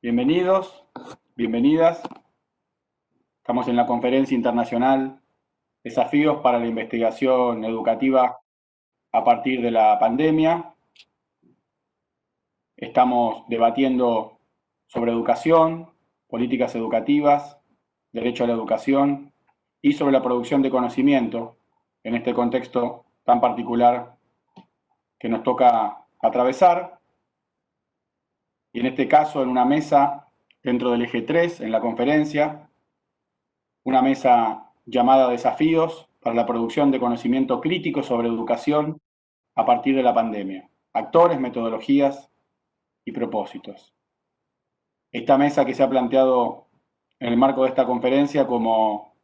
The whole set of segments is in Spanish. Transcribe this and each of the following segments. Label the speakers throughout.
Speaker 1: Bienvenidos, bienvenidas. Estamos en la conferencia internacional Desafíos para la investigación educativa a partir de la pandemia. Estamos debatiendo sobre educación, políticas educativas, derecho a la educación y sobre la producción de conocimiento en este contexto tan particular que nos toca atravesar. Y en este caso, en una mesa dentro del eje 3, en la conferencia, una mesa llamada Desafíos para la producción de conocimiento crítico sobre educación a partir de la pandemia, actores, metodologías y propósitos. Esta mesa que se ha planteado en el marco de esta conferencia como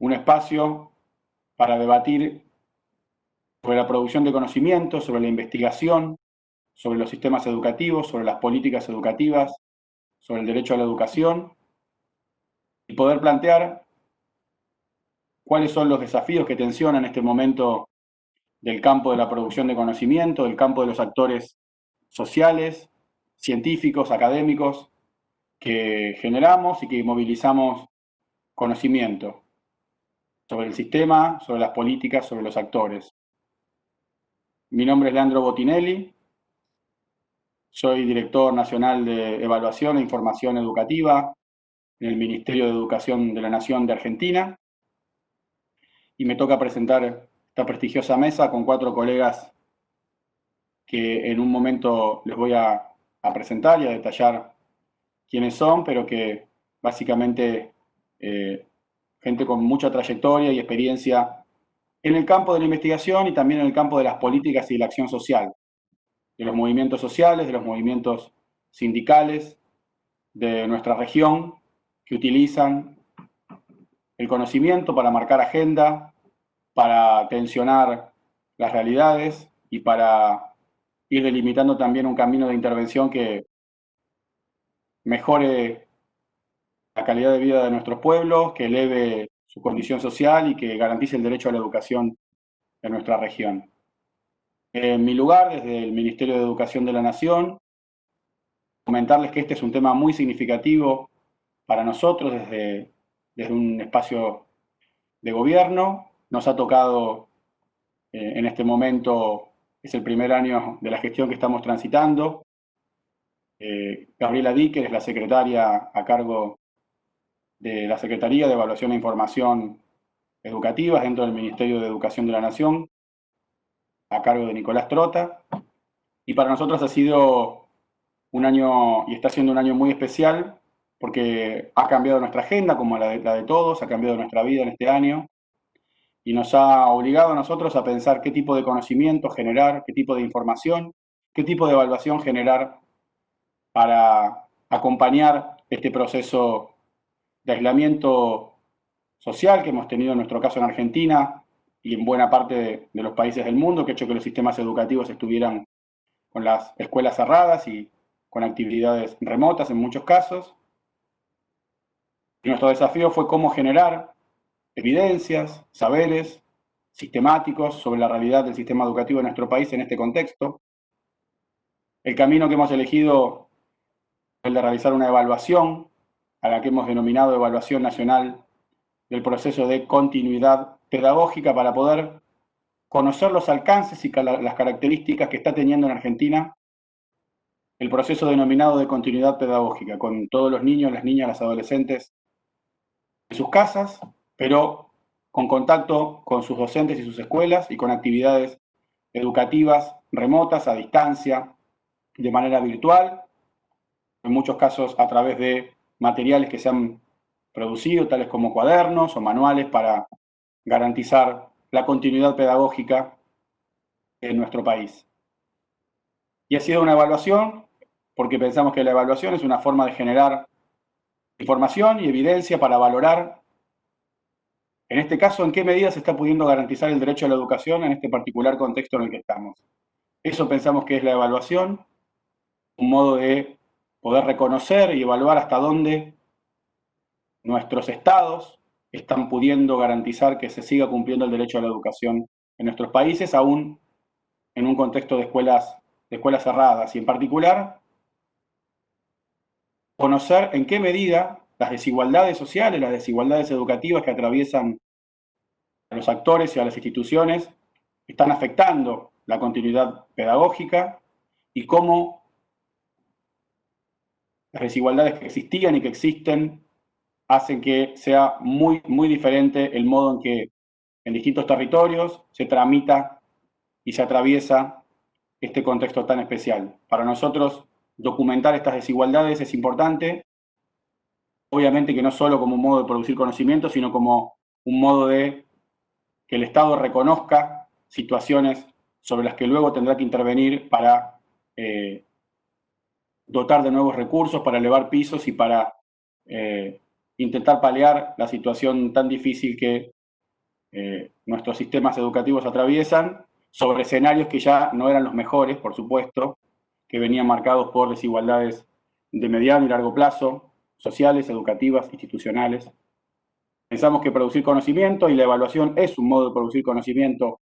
Speaker 1: un espacio para debatir sobre la producción de conocimiento, sobre la investigación, sobre los sistemas educativos, sobre las políticas educativas, sobre el derecho a la educación y poder plantear cuáles son los desafíos que tensionan en este momento del campo de la producción de conocimiento, del campo de los actores sociales, científicos, académicos, que generamos y que movilizamos conocimiento sobre el sistema, sobre las políticas, sobre los actores. Mi nombre es Leandro Botinelli, soy director nacional de Evaluación e Información Educativa en el Ministerio de Educación de la Nación de Argentina y me toca presentar esta prestigiosa mesa con 4 colegas que en un momento les voy a presentar y a detallar quiénes son, pero que básicamente gente con mucha trayectoria y experiencia en el campo de la investigación y también en el campo de las políticas y de la acción social, de los movimientos sociales, de los movimientos sindicales de nuestra región, que utilizan el conocimiento para marcar agenda, para tensionar las realidades y para ir delimitando también un camino de intervención que mejore la calidad de vida de nuestros pueblos, que eleve su condición social y que garantice el derecho a la educación de nuestra región. En mi lugar, desde el Ministerio de Educación de la Nación, comentarles que este es un tema muy significativo para nosotros desde un espacio de gobierno. Nos ha tocado en este momento, es el primer año de la gestión que estamos transitando. Gabriela Dicker es la secretaria a cargo de la Secretaría de Evaluación e Información Educativas dentro del Ministerio de Educación de la Nación, a cargo de Nicolás Trota. Y para nosotros ha sido un año, y está siendo un año muy especial, porque ha cambiado nuestra agenda, como la de todos, ha cambiado nuestra vida en este año, y nos ha obligado a nosotros a pensar qué tipo de conocimiento generar, qué tipo de información, qué tipo de evaluación generar para acompañar este proceso de aislamiento social que hemos tenido en nuestro caso en Argentina y en buena parte de los países del mundo, que ha hecho que los sistemas educativos estuvieran con las escuelas cerradas y con actividades remotas en muchos casos. Y nuestro desafío fue cómo generar evidencias, saberes sistemáticos sobre la realidad del sistema educativo de nuestro país en este contexto. El camino que hemos elegido es el de realizar una evaluación, a la que hemos denominado Evaluación Nacional del Proceso de Continuidad Pedagógica, para poder conocer los alcances y las características que está teniendo en Argentina el proceso denominado de continuidad pedagógica, con todos los niños, las niñas, las adolescentes en sus casas, pero con contacto con sus docentes y sus escuelas y con actividades educativas remotas, a distancia, de manera virtual, en muchos casos a través de materiales que se han producido, tales como cuadernos o manuales para garantizar la continuidad pedagógica en nuestro país. Y ha sido una evaluación porque pensamos que la evaluación es una forma de generar información y evidencia para valorar, en este caso, en qué medida se está pudiendo garantizar el derecho a la educación en este particular contexto en el que estamos. Eso pensamos que es la evaluación, un modo de poder reconocer y evaluar hasta dónde nuestros estados están pudiendo garantizar que se siga cumpliendo el derecho a la educación en nuestros países, aún en un contexto de escuelas cerradas, y en particular conocer en qué medida las desigualdades sociales, las desigualdades educativas que atraviesan a los actores y a las instituciones están afectando la continuidad pedagógica y cómo las desigualdades que existían y que existen hacen que sea muy diferente el modo en que en distintos territorios se tramita y se atraviesa este contexto tan especial. Para nosotros, documentar estas desigualdades es importante, obviamente que no solo como un modo de producir conocimiento, sino como un modo de que el Estado reconozca situaciones sobre las que luego tendrá que intervenir para dotar de nuevos recursos, para elevar pisos y para intentar paliar la situación tan difícil que nuestros sistemas educativos atraviesan sobre escenarios que ya no eran los mejores, por supuesto, que venían marcados por desigualdades de mediano y largo plazo, sociales, educativas, institucionales. Pensamos que producir conocimiento y la evaluación es un modo de producir conocimiento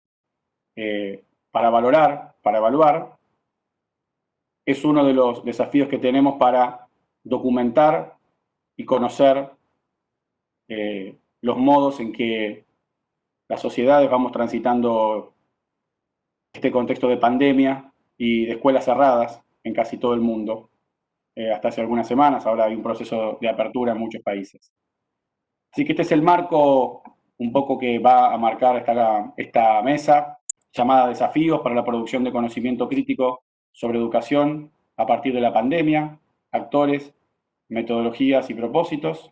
Speaker 1: para valorar, para evaluar, es uno de los desafíos que tenemos para documentar y conocer los modos en que las sociedades vamos transitando este contexto de pandemia y de escuelas cerradas en casi todo el mundo. Hasta hace algunas semanas, ahora hay un proceso de apertura en muchos países. Así que este es el marco un poco que va a marcar esta mesa llamada Desafíos para la producción de conocimiento crítico sobre educación a partir de la pandemia, actores, metodologías y propósitos.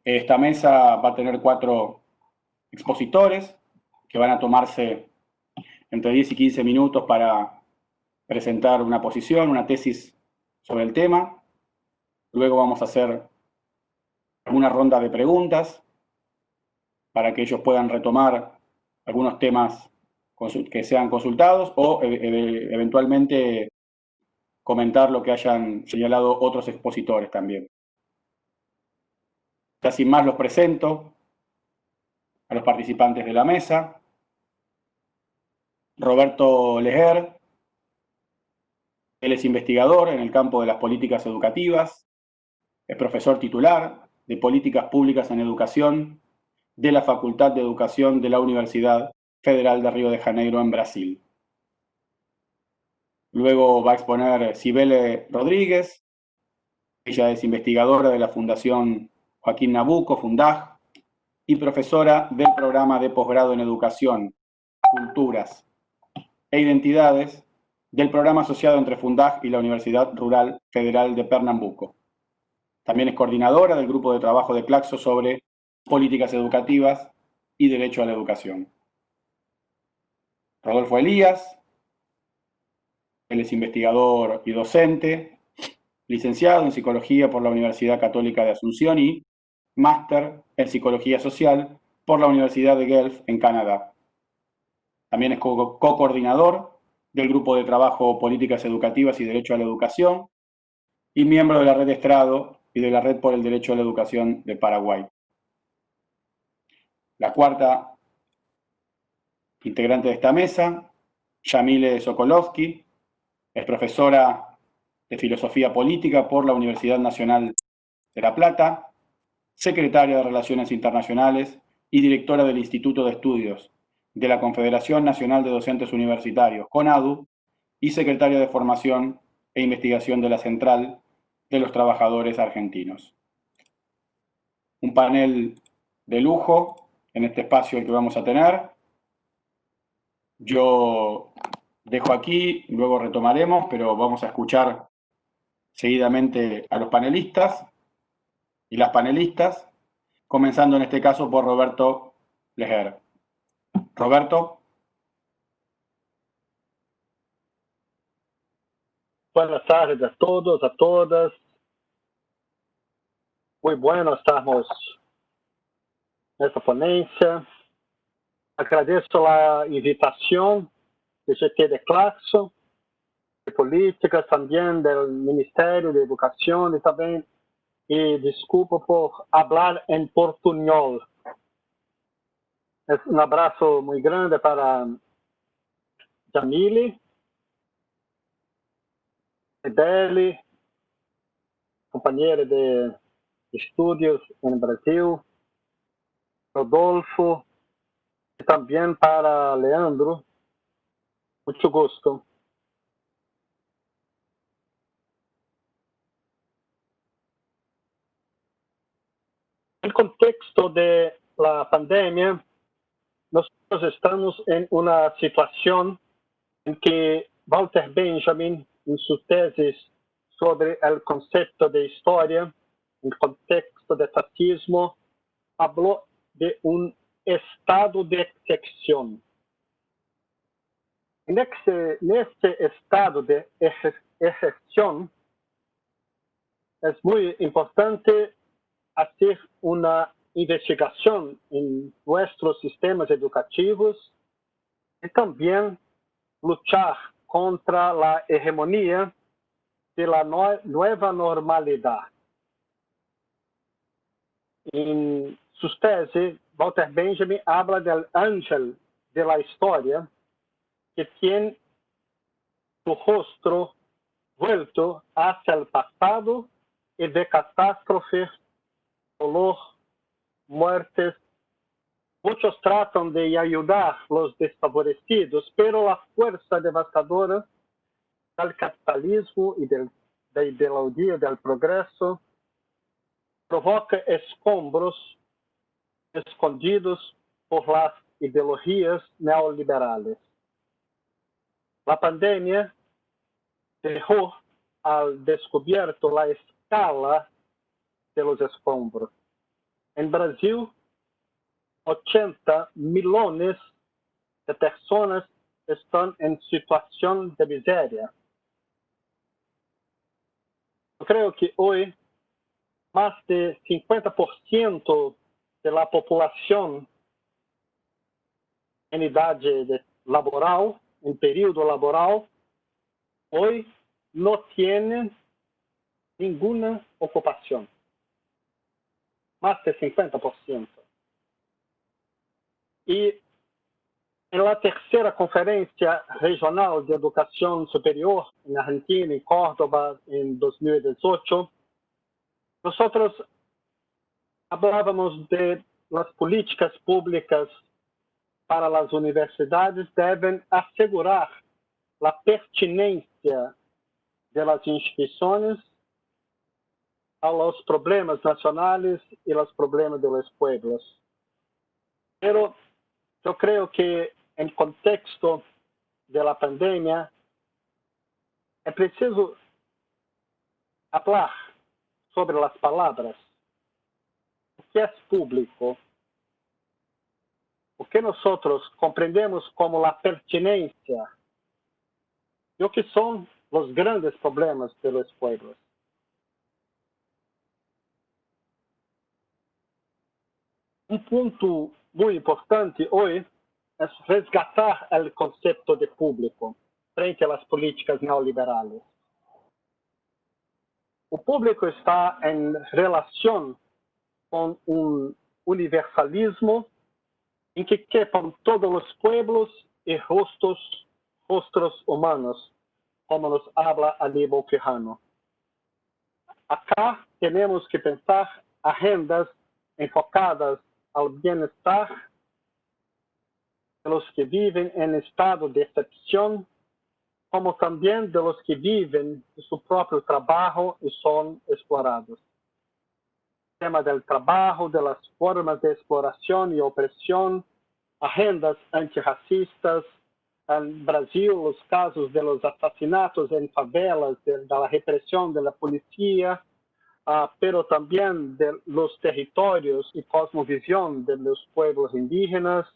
Speaker 1: Esta mesa va a tener 4 expositores que van a tomarse entre 10 y 15 minutos para presentar una posición, una tesis sobre el tema. Luego vamos a hacer una ronda de preguntas para que ellos puedan retomar algunos temas que sean consultados o eventualmente comentar lo que hayan señalado otros expositores también. Ya sin más los presento a los participantes de la mesa. Roberto Leger, él es investigador en el campo de las políticas educativas, es profesor titular de Políticas Públicas en Educación de la Facultad de Educación de la Universidad Federal de Río de Janeiro en Brasil. Luego va a exponer Cibele Rodríguez, ella es investigadora de la Fundación Joaquín Nabuco, FUNDAG, y profesora del programa de posgrado en Educación, Culturas e Identidades del programa asociado entre FUNDAG y la Universidad Rural Federal de Pernambuco. También es coordinadora del grupo de trabajo de Claxo sobre políticas educativas y derecho a la educación. Rodolfo Elías, él es investigador y docente, licenciado en Psicología por la Universidad Católica de Asunción y máster en Psicología Social por la Universidad de Guelph en Canadá. También es co-coordinador del Grupo de Trabajo Políticas Educativas y Derecho a la Educación y miembro de la Red Estrado y de la Red por el Derecho a la Educación de Paraguay. La cuarta integrante de esta mesa, Yamile Sokolovsky, es profesora de Filosofía Política por la Universidad Nacional de La Plata, secretaria de Relaciones Internacionales y directora del Instituto de Estudios de la Confederación Nacional de Docentes Universitarios, CONADU, y secretaria de Formación e Investigación de la Central de los Trabajadores Argentinos. Un panel de lujo en este espacio el que vamos a tener. Yo dejo aquí, luego retomaremos, pero vamos a escuchar seguidamente a los panelistas y las panelistas, comenzando en este caso por Roberto Leger. Roberto.
Speaker 2: Buenas tardes a todos, a todas. Muy bueno estarmos nesta ponencia. Agradeço a invitação do GT de Claxo, de Políticas, também do Ministério de Educação e desculpa por falar em portunhol. Um abraço muito grande para Jamile, Cibele, companheiro de estudos em Brasil, Rodolfo, e também para Leandro. Muito gosto. No contexto de la pandemia, nosotros estamos en una situación en que Walter Benjamin, en su tesis sobre el concepto de historia, en el contexto de fascismo, habló de un estado de excepción. En este estado de excepción, es muy importante hacer una investigación en nuestros sistemas educativos y también luchar contra la hegemonía de la nueva normalidad. En sus tesis, Walter Benjamin habla del ángel de la historia que tiene su rostro vuelto hacia el pasado y de catástrofes, dolor, muertes. Muchos tratan de ayudar a los desfavorecidos, pero la fuerza devastadora del capitalismo y de la ideología del progreso provoca escombros escondidos por las ideologías neoliberales. La pandemia dejó al descubierto la escala de los escombros. En Brasil, 80 millones de personas están en situación de miseria. Yo creo que hoy más de 50% de la población en edad laboral, en periodo laboral, hoy no tienen ninguna ocupación. Más de 50%. Y en la tercera conferencia regional de educación superior en Argentina, en Córdoba, en 2018, nosotros hablábamos de las políticas públicas para las universidades deben asegurar la pertinencia de las instituciones a los problemas nacionales y los problemas de los pueblos. Pero yo creo que en el contexto de la pandemia es preciso hablar sobre las palabras. ¿Qué es público? O que nosotros compreendemos como la pertinencia y lo que son los grandes problemas de los pueblos. Un punto muy importante hoy es resgatar el concepto de público frente a las políticas neoliberales. El público está en relación con un universalismo en que quepan todos los pueblos y rostros humanos, como nos habla Aníbal Quijano. Acá tenemos que pensar agendas enfocadas al bienestar de los que viven en estado de excepción, como también de los que viven de su propio trabajo y son explorados. El tema del trabajo, de las formas de exploración y opresión, agendas antirracistas. En Brasil, los casos de los asesinatos en favelas, de la represión de la policía, pero también de los territorios y cosmovisión de los pueblos indígenas,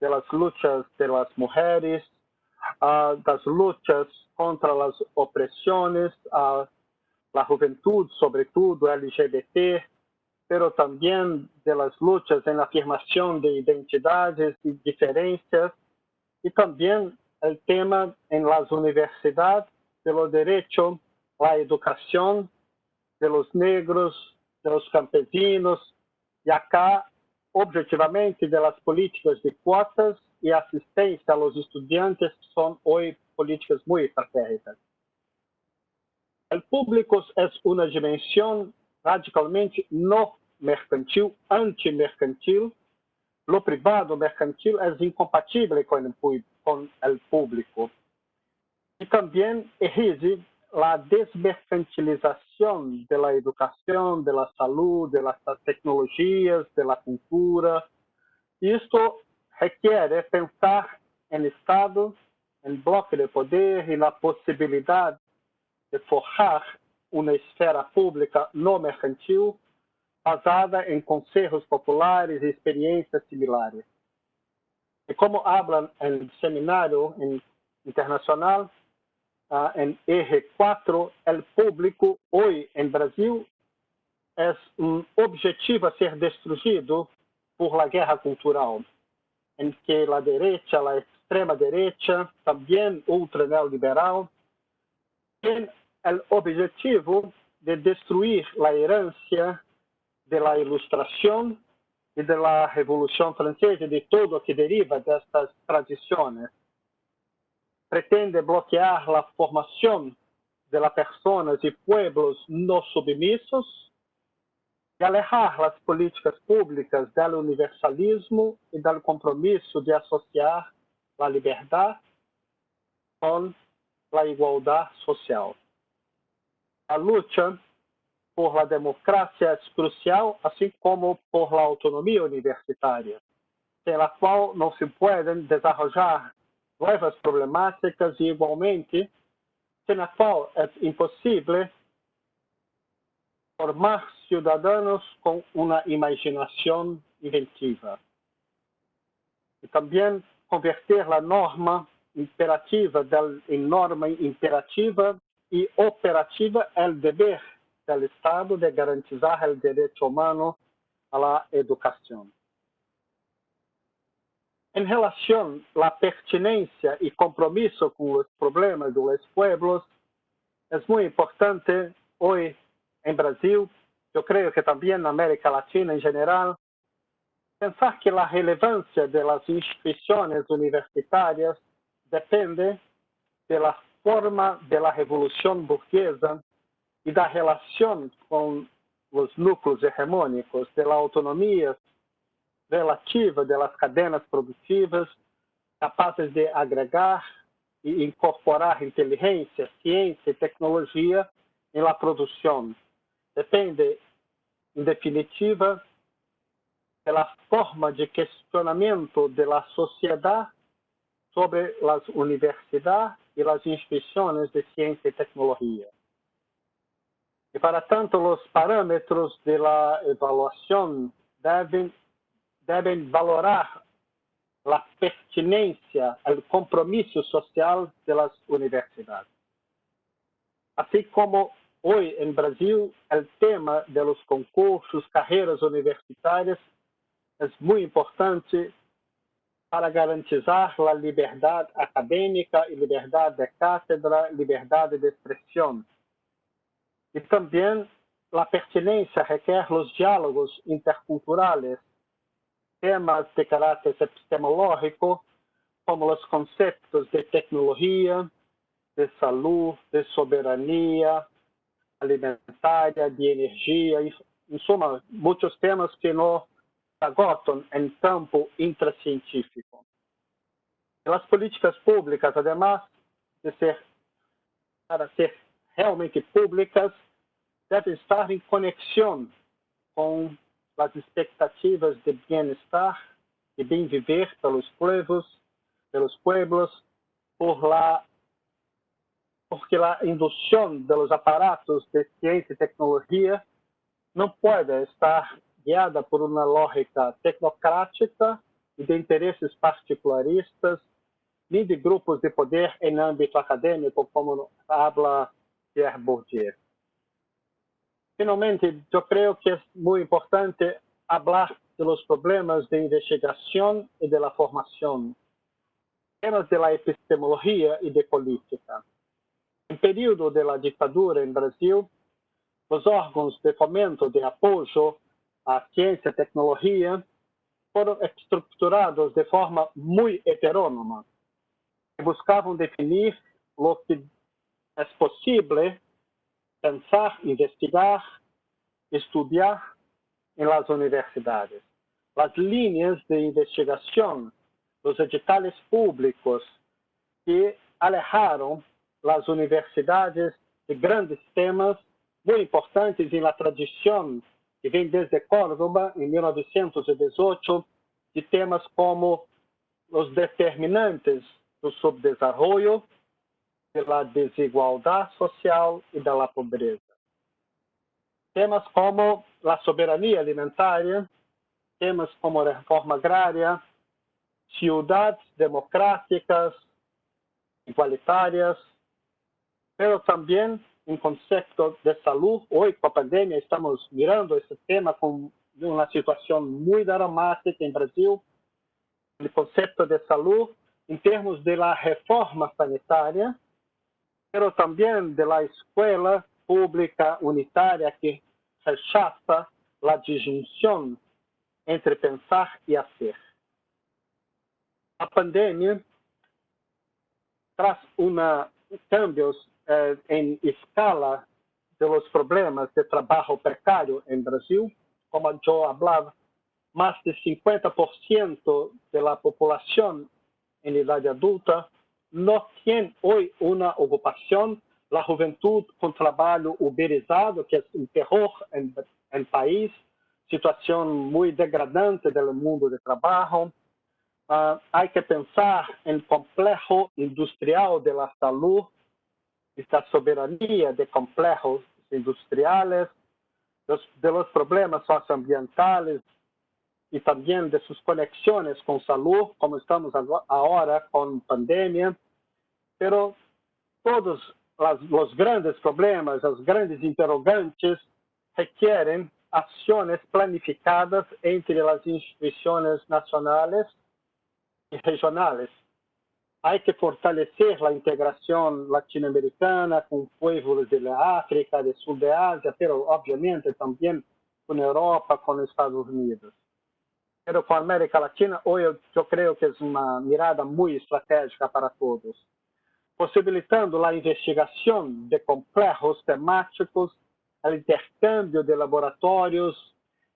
Speaker 2: de las luchas de las mujeres, las luchas contra las opresiones, la juventud, sobre todo LGBT, pero también de las luchas en la afirmación de identidades y diferencias, y también el tema en las universidades de los derechos, la educación de los negros, de los campesinos, y acá, objetivamente, de las políticas de cuotas y asistencia a los estudiantes, que son hoy políticas muy estratégicas. El público es una dimensión radicalmente no mercantil, antimercantil. Lo privado mercantil es incompatible con el público. Y también exige la desmercantilización de la educación, de la salud, de las tecnologías, de la cultura. Y esto requiere pensar en Estado, en bloque de poder y la posibilidad de forjar una esfera pública no mercantil basada en consejos populares y experiencias similares. Y como hablan en el seminario internacional, en eje 4, el público hoy en Brasil es un objetivo a ser destruido por la guerra cultural, en que la derecha, la extrema derecha, también ultra neoliberal, tienen el objetivo de destruir la herencia de la Ilustración y de la Revolución Francesa y de todo lo que deriva de estas tradiciones. Pretende bloquear la formación de las personas y pueblos no submisos y alejar las políticas públicas del universalismo y del compromiso de asociar la libertad con la igualdad social. La lucha por la democracia es crucial, así como por la autonomía universitaria, sin la cual no se pueden desarrollar nuevas problemáticas y igualmente, sin la cual es imposible formar ciudadanos con una imaginación inventiva. Y también convertir la norma imperativa en norma imperativa y operativa el deber del Estado de garantizar el derecho humano a la educación. En relación a la pertinencia y compromiso con los problemas de los pueblos, es muy importante hoy en Brasil, yo creo que también en América Latina en general, pensar que la relevancia de las instituciones universitarias depende de la forma de la revolución burguesa y da relación con los núcleos hegemónicos, de la autonomía relativa de las cadenas productivas, capaces de agregar e incorporar inteligência, ciência e tecnologia em la produção. Depende, em definitiva, da forma de questionamento da sociedade sobre as universidades e as instituições de ciência e tecnologia. E, para tanto, os parâmetros de la evaluação devem valorar a pertinência, o compromisso social das universidades. Assim como hoje em Brasil, o tema dos concursos, carreiras universitárias, é muito importante para garantizar a liberdade acadêmica e liberdade de cátedra, liberdade de expressão. E também a pertinência requer os diálogos interculturais, temas de caráter epistemológico, como os conceitos de tecnologia, de salud, de soberania alimentaria, de energia, em suma, muitos temas que não agotam em campo intracientífico. As políticas públicas, además para ser realmente públicas, devem estar em conexão com as expectativas de bem-estar e bem-viver pelos pueblos, porque a indução dos aparatos de ciência e tecnologia não pode estar guiada por uma lógica tecnocrática e de interesses particularistas, nem de grupos de poder em âmbito acadêmico, como habla Pierre Bourdieu. Finalmente, eu creio que é muito importante falar dos problemas de investigação e de formação, temas de epistemologia e de política. Em período da ditadura em Brasil, os órgãos de fomento de apoio à ciência e tecnologia foram estruturados de forma muito heterônoma e buscavam definir o que é possível pensar, investigar, estudiar en las universidades. Las líneas de investigación, los editoriales públicos que alejaron las universidades de grandes temas muy importantes en la tradición que vem desde Córdoba, en 1918, de temas como los determinantes do subdesarrollo, de la desigualdad social y de la pobreza. Temas como la soberanía alimentaria, temas como reforma agraria, ciudades democráticas, igualitarias, pero también en concepto de salud. Hoy, con la pandemia, estamos mirando este tema con una situación muy dramática en Brasil. El concepto de salud en términos de la reforma sanitaria, pero también de la escuela pública unitaria que rechaza la disyunción entre pensar y hacer. La pandemia traz cambios en escala de los problemas de trabajo precario en Brasil. Como yo hablaba, más de 50% de la población en edad adulta no tiene hoy una ocupación. La juventud con trabajo uberizado, que es un terror en el país, situación muy degradante del mundo de trabajo. Hay que pensar en el complejo industrial de la salud, esta soberanía de complejos industriales, de los problemas socioambientales y también de sus conexiones con salud, como estamos ahora con pandemia. Pero todos los grandes problemas, los grandes interrogantes requieren acciones planificadas entre las instituciones nacionales y regionales. Hay que fortalecer la integración latinoamericana con pueblos de la África, del sur de Asia, pero obviamente también con Europa, con Estados Unidos. Pero con América Latina, hoy yo creo que es una mirada muy estratégica para todos, posibilitando la investigación de complejos temáticos, el intercambio de laboratorios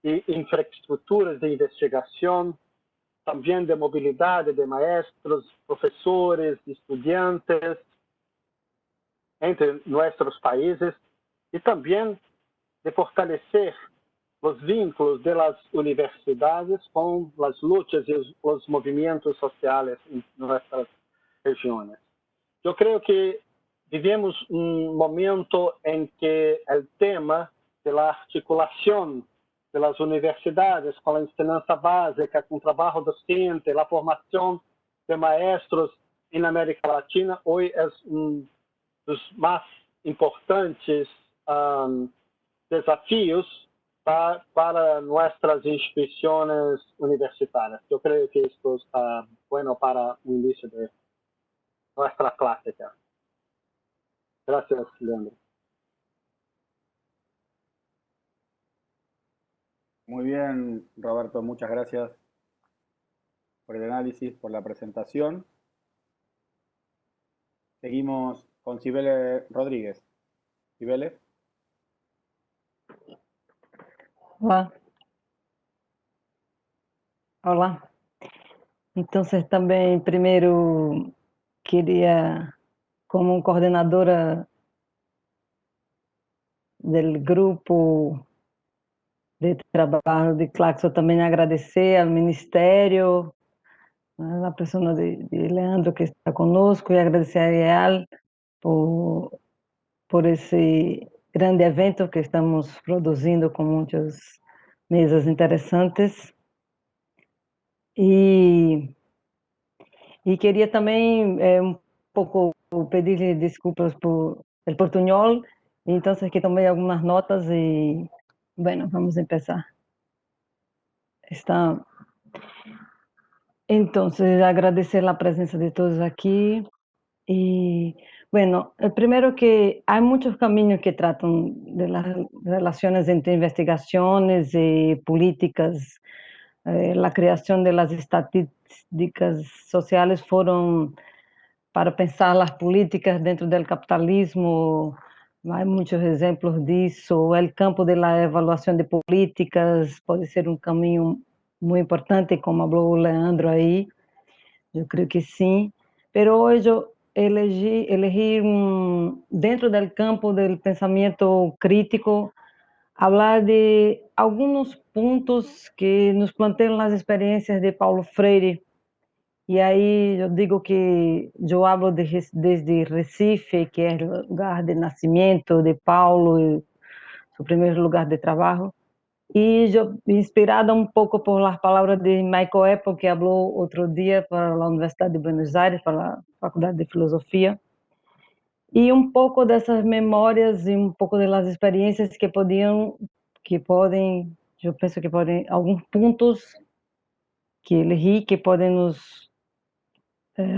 Speaker 2: y infraestructuras de investigación, también de movilidad de maestros, profesores, estudiantes entre nuestros países, y también de fortalecer los vínculos de las universidades con las luchas y los movimientos sociales en nuestras regiones. Yo creo que vivimos un momento en que el tema de la articulación de las universidades con la enseñanza básica, con el trabajo docente, la formación de maestros en América Latina, hoy es uno de los más importantes desafíos para nuestras instituciones universitarias. Yo creo que esto está bueno para un inicio de nuestra plática. Gracias, Leandro.
Speaker 1: Muy bien, Roberto, muchas gracias por el análisis, por la presentación. Seguimos con Cibele Rodríguez. Cibele.
Speaker 3: Olá. Olá. Então, também, primeiro, queria, como coordenadora do grupo de trabalho de Claxo, também agradecer ao Ministério, a pessoa de Leandro que está conosco, e agradecer a IEAL por esse grande evento que estamos produzindo com muitas mesas interessantes. E queria também um pouco pedir desculpas por el portuñol, então aqui tomei algumas notas e, bueno, vamos começar. Então, agradecer a presença de todos aqui e, bueno, primeiro que há muitos caminhos que tratam das relações entre investigações e políticas. A criação das estatísticas sociais foram para pensar as políticas dentro do capitalismo Há muitos exemplos disso. O campo da avaliação de políticas pode ser um caminho muito importante, como falou o Leandro aí. Eu creio que sim. Mas hoje eu elegi dentro do campo do pensamento crítico, falar de alguns pontos que nos planteiam nas experiências de Paulo Freire. E aí eu digo que eu hablo desde Recife, que é o lugar de nascimento de Paulo, seu primeiro lugar de trabalho, e eu inspirada um pouco por as palavras de Michael Apple, que falou outro dia para a Universidade de Buenos Aires, para a Faculdade de Filosofia, e um pouco dessas memórias e um pouco das experiências que podem, eu penso que podem, alguns pontos que ele que podem nos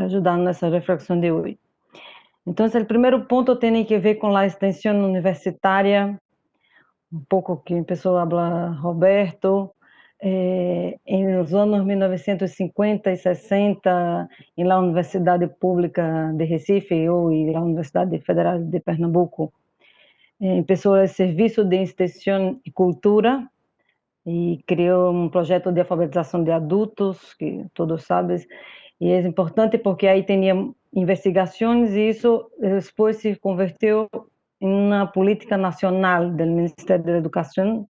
Speaker 3: ajudar nessa reflexão de hoje. Então, o primeiro ponto tem que ver com a extensão universitária, um pouco que começou a falar Roberto, nos anos 1950 e 60, na Universidade Pública de Recife ou na Universidade Federal de Pernambuco, começou o Serviço de Extensão e Cultura e criou um projeto de alfabetização de adultos, que todos sabem, e é importante porque aí tinha investigações e isso depois se converteu em uma política nacional do Ministério da Educação,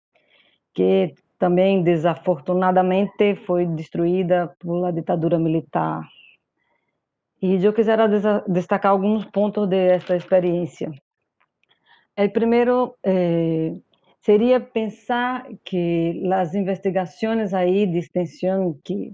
Speaker 3: que também desafortunadamente foi destruída pela ditadura militar. E eu quisera destacar alguns pontos dessa experiência. O primeiro seria pensar que as investigações aí de extensão que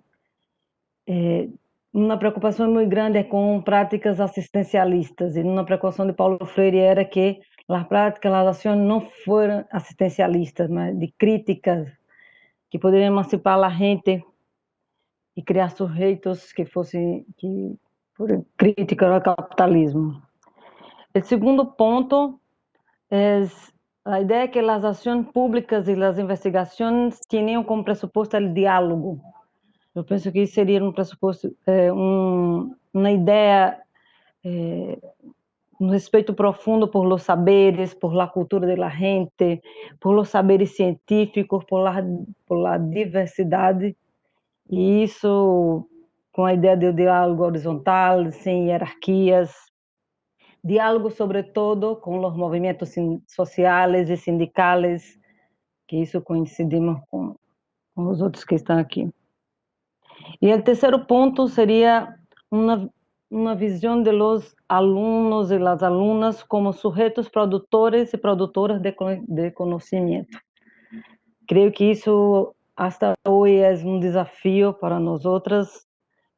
Speaker 3: uma preocupação muito grande é com práticas assistencialistas, e uma preocupação de Paulo Freire era que as práticas, as ações não foram assistencialistas, mas de críticas que poderiam emancipar a gente e criar sujeitos que fossem críticos ao capitalismo. O segundo ponto é a ideia que as ações públicas e as investigações tinham como pressuposto o diálogo. Eu penso que isso seria um pressuposto, uma ideia, um respeito profundo por los saberes, por la cultura de la gente, por los saberes científicos, por la diversidade, e isso com a ideia de diálogo horizontal, sem hierarquias, diálogo sobretudo com os movimentos sociais e sindicais, que isso coincidimos com os outros que estão aqui. E o terceiro ponto seria uma visão de los alunos e las alunas como sujeitos produtores e produtoras de conhecimento. Creio que isso, hasta hoje, é um desafio para nós outras,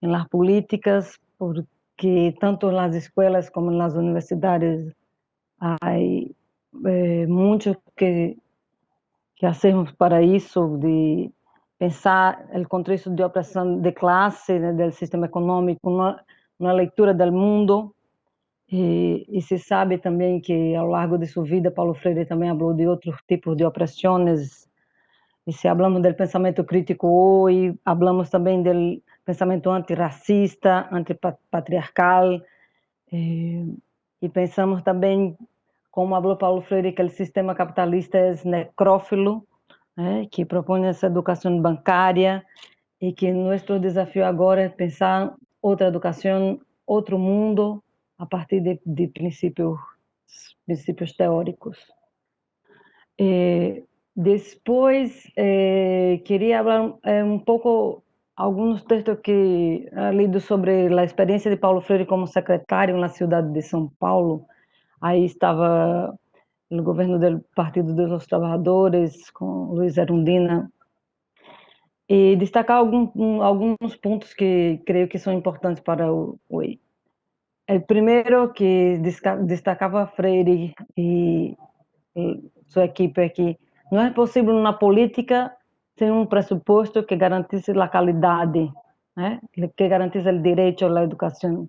Speaker 3: nas políticas, porque tanto nas escolas como nas universidades há muito que hacemos para isso, de pensar o contexto de opressão de classe, né, do sistema econômico, uma leitura do mundo, e se sabe também que ao longo de sua vida Paulo Freire também falou de outros tipos de opressões, e se falamos do pensamento crítico hoje, falamos também do pensamento antirracista, antipatriarcal, e pensamos também, como falou Paulo Freire, que o sistema capitalista é necrófilo, que propõe essa educação bancária, e que nosso desafio agora é pensar outra educação, outro mundo, a partir de princípios teóricos. Depois, queria falar um pouco, alguns textos que lido sobre a experiência de Paulo Freire como secretário na cidade de São Paulo. Aí estava no governo do Partido dos Trabalhadores, com Luiz Erundina, e destacar alguns pontos que creio que são importantes para o EI. O primeiro que destacava Freire e sua equipe é que não é possível na política sem um pressuposto que garantisse a qualidade, né? Que garantisse o direito à educação.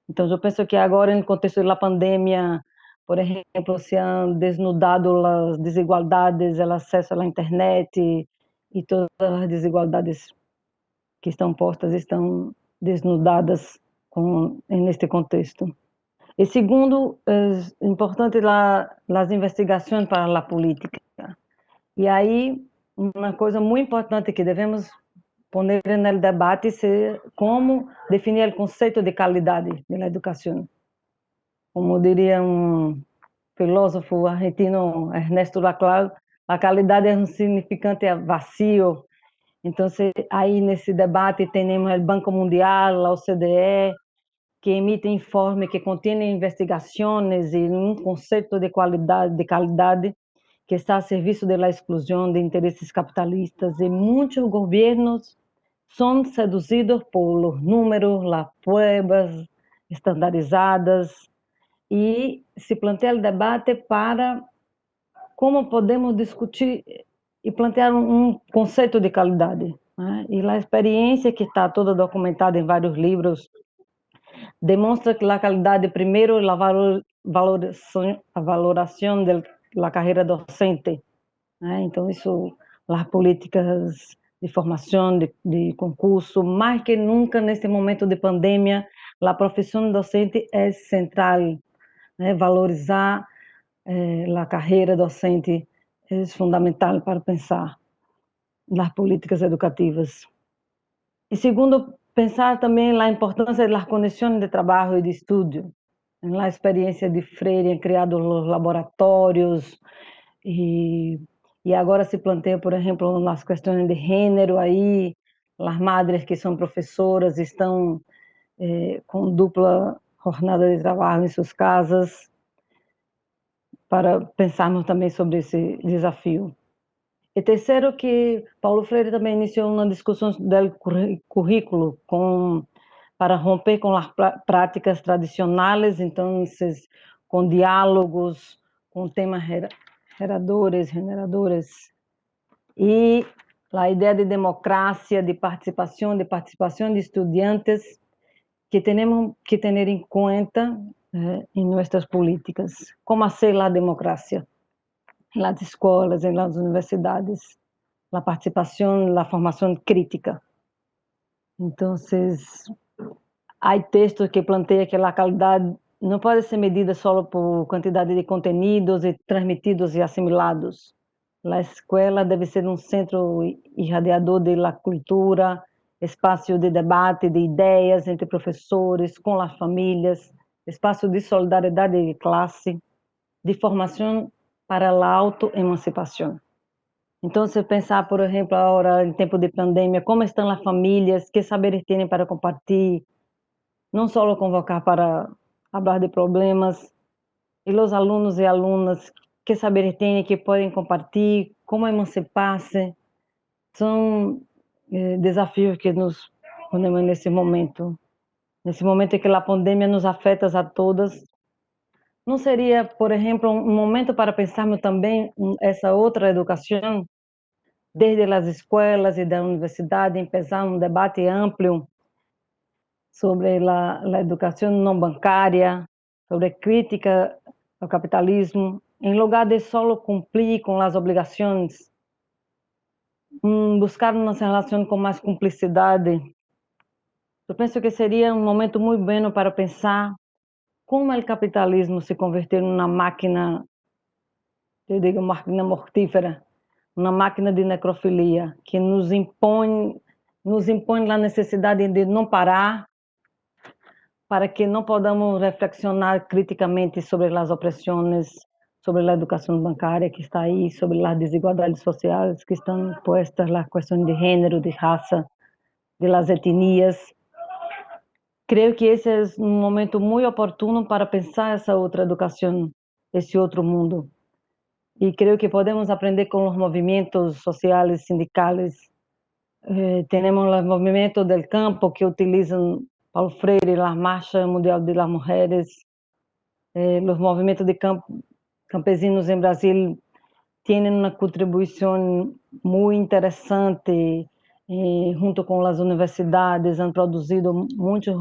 Speaker 3: Então, eu penso que agora, no contexto da pandemia, por exemplo, se han desnudado as desigualdades, o acesso à internet e todas as desigualdades que estão postas estão desnudadas neste contexto. E segundo, es importante las investigações para a política. E aí, uma coisa muito importante que devemos poner no debate é como definir o conceito de qualidade da educação. Como diria um filósofo argentino, Ernesto Laclau, a qualidade é um significante vazio. Então, aí nesse debate temos o Banco Mundial, a OCDE, que emite informes que contêm investigações e um conceito de qualidade que está a serviço da exclusão de interesses capitalistas, e muitos governos são seduzidos por números, las pruebas estandarizadas, e se planteia o debate para como podemos discutir e plantear um conceito de qualidade, né? E a experiência, que está toda documentada em vários livros, demonstra que a qualidade, primeiro, a valoração da carreira docente, né? Então, isso, as políticas de formação, de concurso, mais que nunca nesse momento de pandemia, a profissão docente é central, né? Valorizar a carreira docente é fundamental para pensar nas políticas educativas. E segundo, pensar também a importância das condições de trabalho e de estudo. Na experiência de Freire, em criado os laboratórios, e agora se planteia, por exemplo, nas questões de gênero, aí as madres que são professoras estão com dupla jornada de trabalho em suas casas, para pensarmos também sobre esse desafio. E terceiro, que Paulo Freire também iniciou uma discussão do currículo para romper com as práticas tradicionais, então, com diálogos, com temas generadores, e a ideia de democracia, de participação de estudantes, que temos que ter em conta em nossas políticas. Como ser a democracia em las escolas, em las universidades, a participação, a formação crítica. Então, há textos que planteam que a qualidade não pode ser medida só por quantidade de conteúdos e transmitidos e assimilados. A escola deve ser um centro irradiador da cultura, espaço de debate de ideias entre professores, com as famílias, espaço de solidariedade de classe, de formação para a autoemancipação. Então, se pensar, por exemplo, agora em tempo de pandemia, como estão as famílias, que saberes têm para compartilhar, não só convocar para falar de problemas, e os alunos e alunas, que saberes têm que podem compartilhar, como emancipar-se, são desafios que nos ponemos nesse momento em que a pandemia nos afeta a todas. Não seria, por exemplo, um momento para pensarmos também essa outra educação, desde as escolas e da universidade, empezar um debate amplo sobre a educação não bancária, sobre crítica ao capitalismo, em lugar de só cumprir com as obrigações, buscar uma relação com mais cumplicidade. Eu penso que seria um momento muito bom para pensar como o capitalismo se converter numa máquina, eu digo máquina mortífera, uma máquina de necrofilia, que nos impõe a necessidade de não parar, para que não podamos reflexionar criticamente sobre as opressões, sobre a educação bancária que está aí, sobre as desigualdades sociais que estão postas, as questões de gênero, de raça, de las etnias. Creio que esse é um momento muito oportuno para pensar essa outra educação, esse outro mundo. E creio que podemos aprender com os movimentos sociais, sindicais. Temos os movimentos do campo que utilizam Paulo Freire, a Marcha Mundial de las Mujeres, os movimentos de campesinos em Brasil têm uma contribuição muito interessante, junto com as universidades, han produzido muitos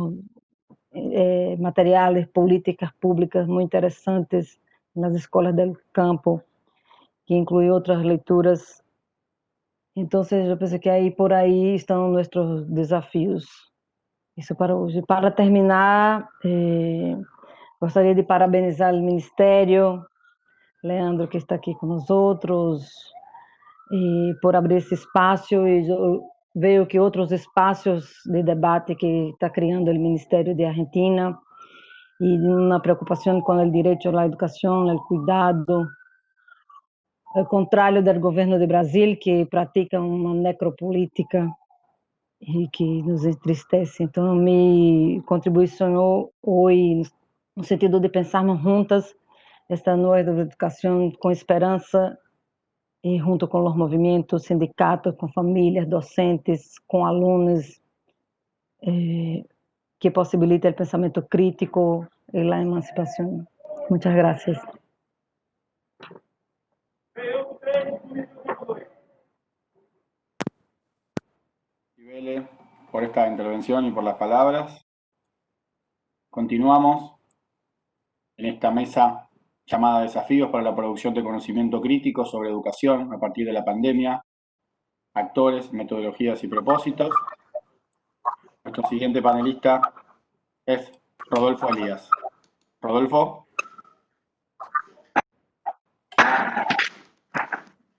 Speaker 3: materiais, políticas públicas muito interessantes nas escolas do campo, que inclui outras leituras. Então, eu penso que aí por aí estão nossos desafios. Isso para hoje. Para terminar, Gostaria de parabenizar o Ministério, Leandro, que está aqui com nós outros, e por abrir esse espaço, e eu vejo que outros espaços de debate que está criando o Ministério de Argentina, e uma preocupação com o direito à educação, ao cuidado, ao contrário do governo de Brasil, que pratica uma necropolítica e que nos entristece. Então, minha contribuição hoje, no sentido de pensarmos juntas esta nova educação com esperança, e junto com os movimentos, sindicatos, com famílias, docentes, com alunos, que possibilita o pensamento crítico e a emancipação. Muitas graças.
Speaker 1: Vélez, por esta intervención y por las palabras. Continuamos en esta mesa llamada Desafíos para la producción de conocimiento crítico sobre educación a partir de la pandemia, actores, metodologías y propósitos. Nuestro siguiente panelista es Rodolfo Elías. Rodolfo.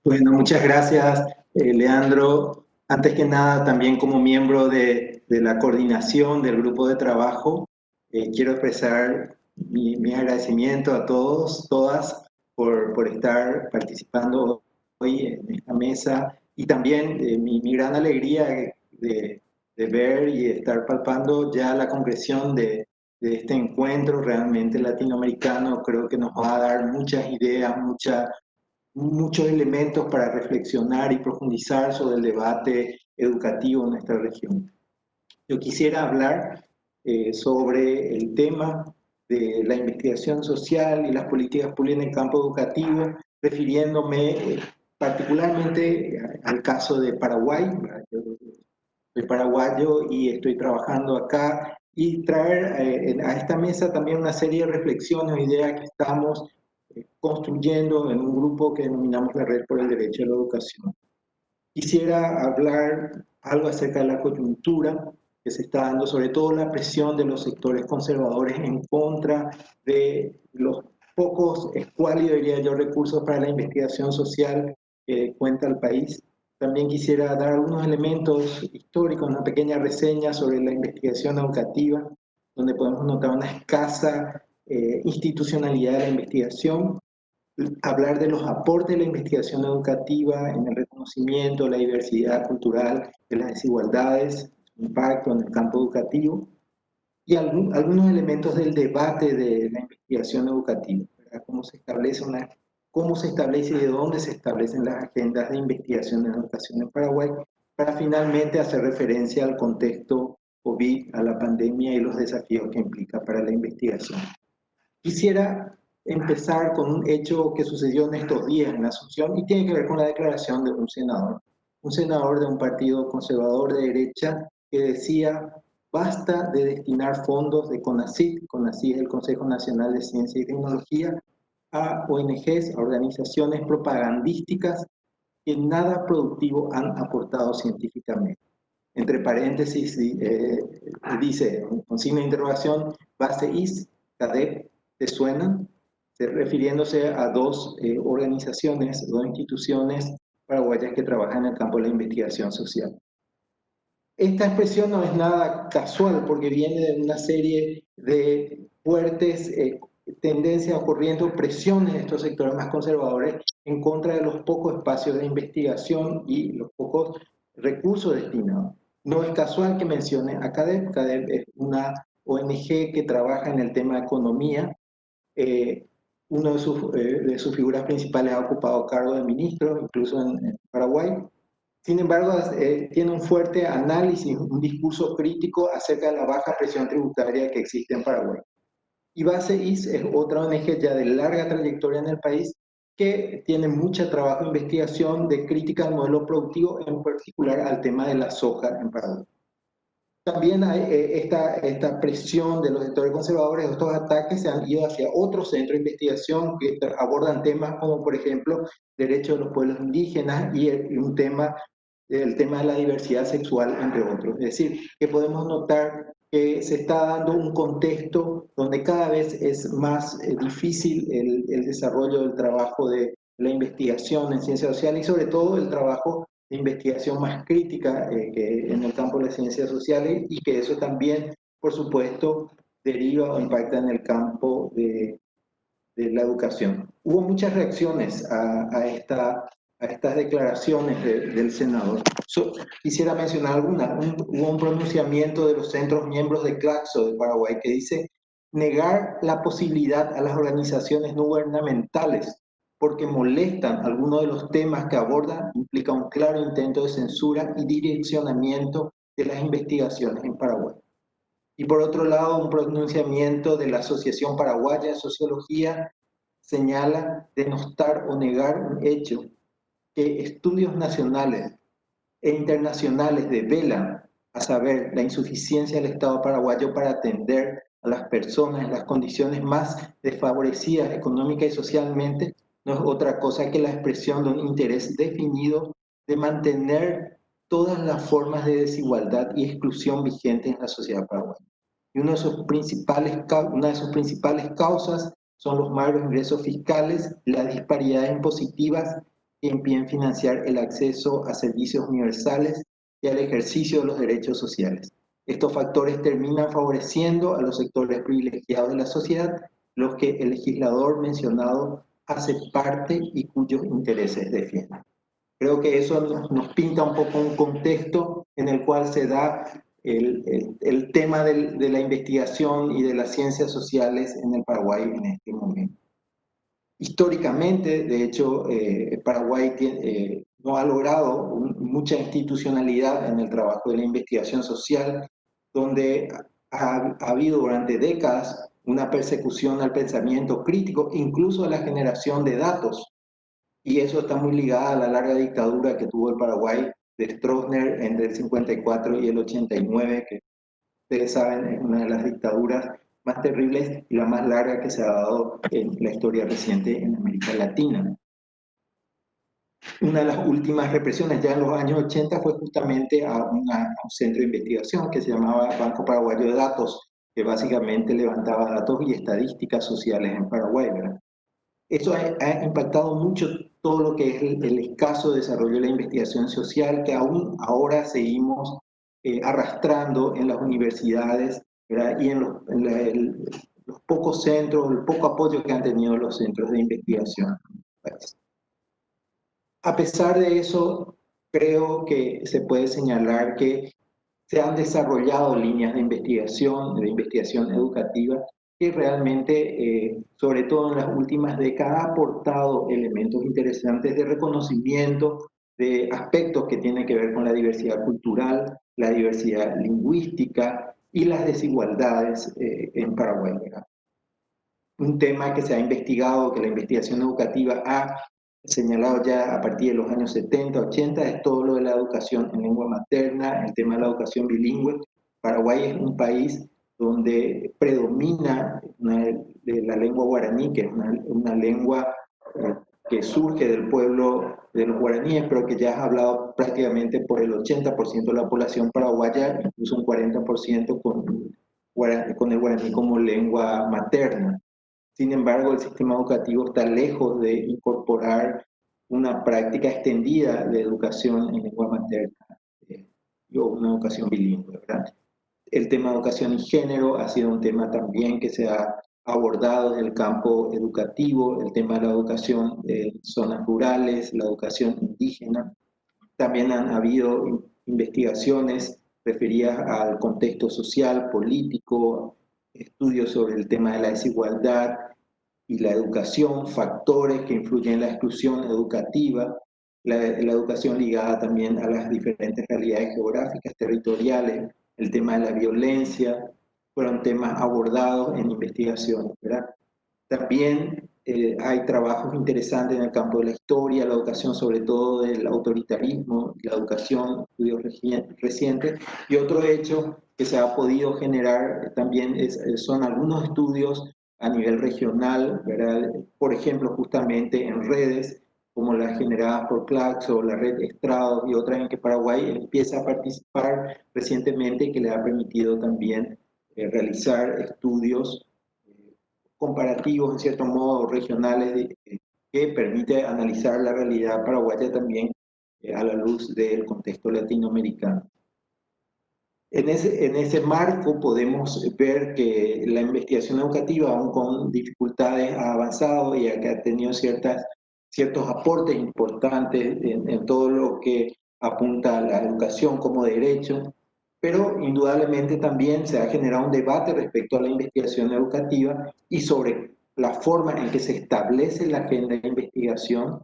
Speaker 4: Bueno, muchas gracias, Leandro. Antes que nada, también como miembro de la coordinación del grupo de trabajo, quiero expresar mi agradecimiento a todos, todas, por estar participando hoy en esta mesa, y también mi gran alegría de ver y estar palpando ya la concreción de este encuentro realmente latinoamericano. Creo que nos va a dar muchas ideas, muchos elementos para reflexionar y profundizar sobre el debate educativo en nuestra región. Yo quisiera hablar sobre el tema de la investigación social y las políticas públicas en el campo educativo, refiriéndome particularmente al caso de Paraguay. Yo soy paraguayo y estoy trabajando acá, y traer a esta mesa también una serie de reflexiones o ideas que estamos construyendo en un grupo que denominamos la Red por el Derecho a la Educación. Quisiera hablar algo acerca de la coyuntura que se está dando, sobre todo la presión de los sectores conservadores en contra de los pocos escuálidos, diría yo, recursos para la investigación social que cuenta el país. También quisiera dar algunos elementos históricos, una pequeña reseña sobre la investigación educativa, donde podemos notar una escasa institucionalidad de la investigación, hablar de los aportes de la investigación educativa en el reconocimiento de la diversidad cultural, de las desigualdades, su impacto en el campo educativo, y algunos elementos del debate de la investigación educativa, ¿verdad? Cómo se establece y de dónde se establecen las agendas de investigación en educación en Paraguay, para finalmente hacer referencia al contexto COVID, a la pandemia y los desafíos que implica para la investigación. Quisiera empezar con un hecho que sucedió en estos días en Asunción, y tiene que ver con la declaración de un senador de un partido conservador de derecha, que decía: basta de destinar fondos de CONACYT, CONACYT es el Consejo Nacional de Ciencia y Tecnología, a ONGs, a organizaciones propagandísticas que nada productivo han aportado científicamente. Entre paréntesis dice, con signo de interrogación, BASEIS, CADEP, ¿te suenan? Refiriéndose a dos organizaciones, dos instituciones paraguayas que trabajan en el campo de la investigación social. Esta expresión no es nada casual, porque viene de una serie de fuertes tendencias ocurriendo, presiones de estos sectores más conservadores en contra de los pocos espacios de investigación y los pocos recursos destinados. No es casual que mencione a CADEP. CADEP es una ONG que trabaja en el tema de economía. Uno de sus figuras principales ha ocupado cargo de ministro, incluso en Paraguay. Sin embargo, tiene un fuerte análisis, un discurso crítico acerca de la baja presión tributaria que existe en Paraguay. Y BASEIS es otra ONG ya de larga trayectoria en el país, que tiene mucho trabajo de investigación, de crítica al modelo productivo, en particular al tema de la soja en Paraguay. También hay esta presión de los sectores conservadores. Estos ataques se han ido hacia otros centros de investigación que abordan temas como, por ejemplo, derechos de los pueblos indígenas y el tema de la diversidad sexual, entre otros. Es decir, que podemos notar que se está dando un contexto donde cada vez es más difícil el desarrollo del trabajo de la investigación en ciencias sociales y sobre todo el trabajo de investigación más crítica que en el campo de las ciencias sociales, y que eso también, por supuesto, deriva o impacta en el campo de la educación. Hubo muchas reacciones a estas declaraciones del senador. Quisiera mencionar alguna. Hubo un pronunciamiento de los centros miembros de Claxo de Paraguay que dice: negar la posibilidad a las organizaciones no gubernamentales porque molestan algunos de los temas que abordan implica un claro intento de censura y direccionamiento de las investigaciones en Paraguay. Y por otro lado, un pronunciamiento de la Asociación Paraguaya de Sociología señala denostar o negar un hecho que estudios nacionales e internacionales develan, a saber, la insuficiencia del Estado paraguayo para atender a las personas en las condiciones más desfavorecidas económica y socialmente, no es otra cosa que la expresión de un interés definido de mantener todas las formas de desigualdad y exclusión vigentes en la sociedad paraguaya. Y una de sus principales causas son los magros ingresos fiscales y las disparidades impositivas que impiden financiar el acceso a servicios universales y al ejercicio de los derechos sociales. Estos factores terminan favoreciendo a los sectores privilegiados de la sociedad, los que el legislador mencionado hace parte y cuyos intereses defiende. Creo que eso nos pinta un poco un contexto en el cual se da el tema de la investigación y de las ciencias sociales en el Paraguay en este momento. Históricamente, de hecho, Paraguay no ha logrado mucha institucionalidad en el trabajo de la investigación social, donde ha habido durante décadas una persecución al pensamiento crítico, incluso a la generación de datos. Y eso está muy ligado a la larga dictadura que tuvo el Paraguay de Stroessner entre el 54 y el 89, que ustedes saben es una de las dictaduras más terribles y la más larga que se ha dado en la historia reciente en América Latina. Una de las últimas represiones ya en los años 80 fue justamente a un centro de investigación que se llamaba Banco Paraguayo de Datos, que básicamente levantaba datos y estadísticas sociales en Paraguay, ¿verdad? Eso ha impactado mucho todo lo que es el escaso desarrollo de la investigación social que aún ahora seguimos arrastrando en las universidades, ¿verdad? Y en los pocos centros, el poco apoyo que han tenido los centros de investigación. A pesar de eso, creo que se puede señalar que se han desarrollado líneas de investigación educativa, que realmente, sobre todo en las últimas décadas, ha aportado elementos interesantes de reconocimiento de aspectos que tienen que ver con la diversidad cultural, la diversidad lingüística y las desigualdades en Paraguay, ¿verdad? Un tema que se ha investigado, que la investigación educativa ha señalado ya a partir de los años 70, 80, es todo lo de la educación en lengua materna, el tema de la educación bilingüe. Paraguay es un país donde predomina la lengua guaraní, que es una lengua que surge del pueblo de los guaraníes, pero que ya es hablado prácticamente por el 80% de la población paraguaya, incluso un 40% con el guaraní como lengua materna. Sin embargo, el sistema educativo está lejos de incorporar una práctica extendida de educación en lengua materna o una educación bilingüe, ¿verdad? El tema de educación y género ha sido un tema también que se ha abordado en el campo educativo, el tema de la educación en zonas rurales, la educación indígena. También han habido investigaciones referidas al contexto social, político, estudios sobre el tema de la desigualdad y la educación, factores que influyen en la exclusión educativa, la educación ligada también a las diferentes realidades geográficas, territoriales, el tema de la violencia, fueron temas abordados en investigación, ¿verdad? También hay trabajos interesantes en el campo de la historia, la educación, sobre todo del autoritarismo, la educación, estudios recientes. Y otro hecho que se ha podido generar también son algunos estudios a nivel regional, ¿verdad? Por ejemplo, justamente en redes como las generadas por Claxo, la red Estrado y otras en que Paraguay empieza a participar recientemente, que le ha permitido también realizar estudios comparativos, en cierto modo, regionales, que permite analizar la realidad paraguaya también a la luz del contexto latinoamericano. En ese marco podemos ver que la investigación educativa, aún con dificultades, ha avanzado y que ha tenido ciertos aportes importantes en todo lo que apunta a la educación como derecho, pero indudablemente también se ha generado un debate respecto a la investigación educativa y sobre la forma en que se establece la agenda de investigación,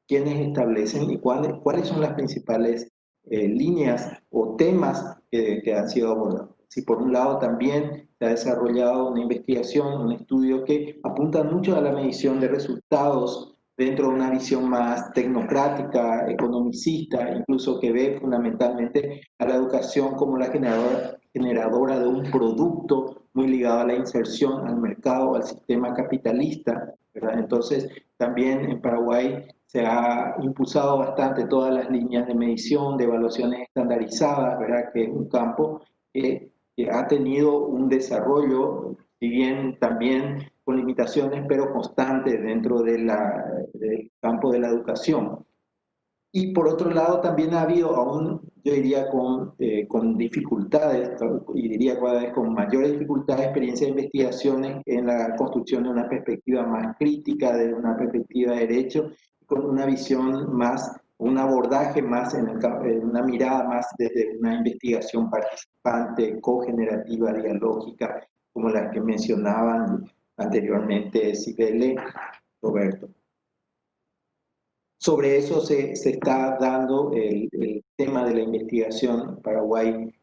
Speaker 4: quiénes establecen y cuáles son las principales líneas o temas que han sido abordados. Si por un lado también se ha desarrollado una investigación, un estudio que apunta mucho a la medición de resultados dentro de una visión más tecnocrática, economicista, incluso que ve fundamentalmente a la educación como la generadora de un producto muy ligado a la inserción al mercado, al sistema capitalista, ¿verdad? Entonces, también en Paraguay se ha impulsado bastante todas las líneas de medición, de evaluaciones estandarizadas, ¿verdad? Que es un campo que ha tenido un desarrollo, si bien también con limitaciones, pero constantes dentro del campo de la educación. Y por otro lado también ha habido aún, yo diría, con dificultades, y diría cada vez con mayores dificultades, experiencia de investigaciones en la construcción de una perspectiva más crítica, de una perspectiva de derecho, con una visión más, un abordaje más, en una mirada más desde una investigación participante, cogenerativa, dialógica, como las que mencionaban anteriormente Cibele, Roberto. Sobre eso se está dando el tema de la investigación en Paraguay,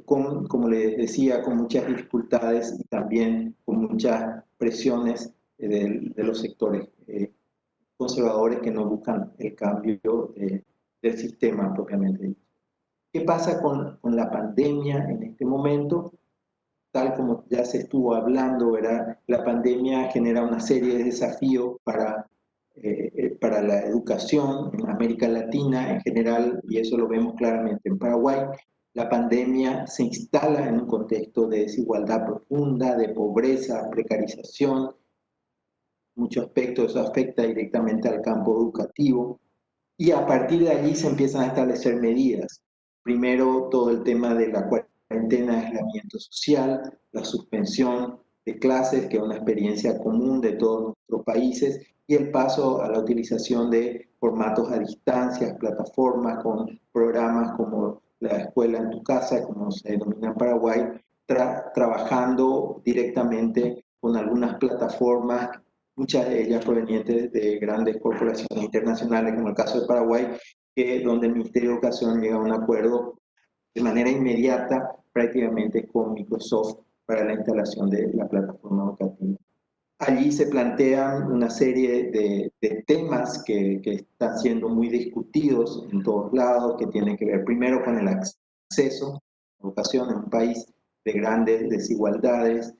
Speaker 4: como les decía, con muchas dificultades y también con muchas presiones de los sectores conservadores que no buscan el cambio del sistema propiamente dicho. ¿Qué pasa con la pandemia en este momento? Tal como ya se estuvo hablando, ¿verdad? La pandemia genera una serie de desafíos para la educación en América Latina en general, y eso lo vemos claramente en Paraguay. La pandemia se instala en un contexto de desigualdad profunda, de pobreza, precarización. Muchos aspectos, eso afecta directamente al campo educativo. Y a partir de allí se empiezan a establecer medidas. Primero, todo el tema de la cuarentena de aislamiento social, la suspensión de clases, que es una experiencia común de todos nuestros países, y el paso a la utilización de formatos a distancia, plataformas con programas como la escuela en tu casa, como se denomina en Paraguay, trabajando directamente con algunas plataformas, muchas de ellas provenientes de grandes corporaciones internacionales, como el caso de Paraguay, donde el Ministerio de Educación llega a un acuerdo de manera inmediata prácticamente con Microsoft para la instalación de la plataforma educativa. Allí se plantean una serie de temas que están siendo muy discutidos en todos lados, que tienen que ver primero con el acceso a la educación en un país de grandes desigualdades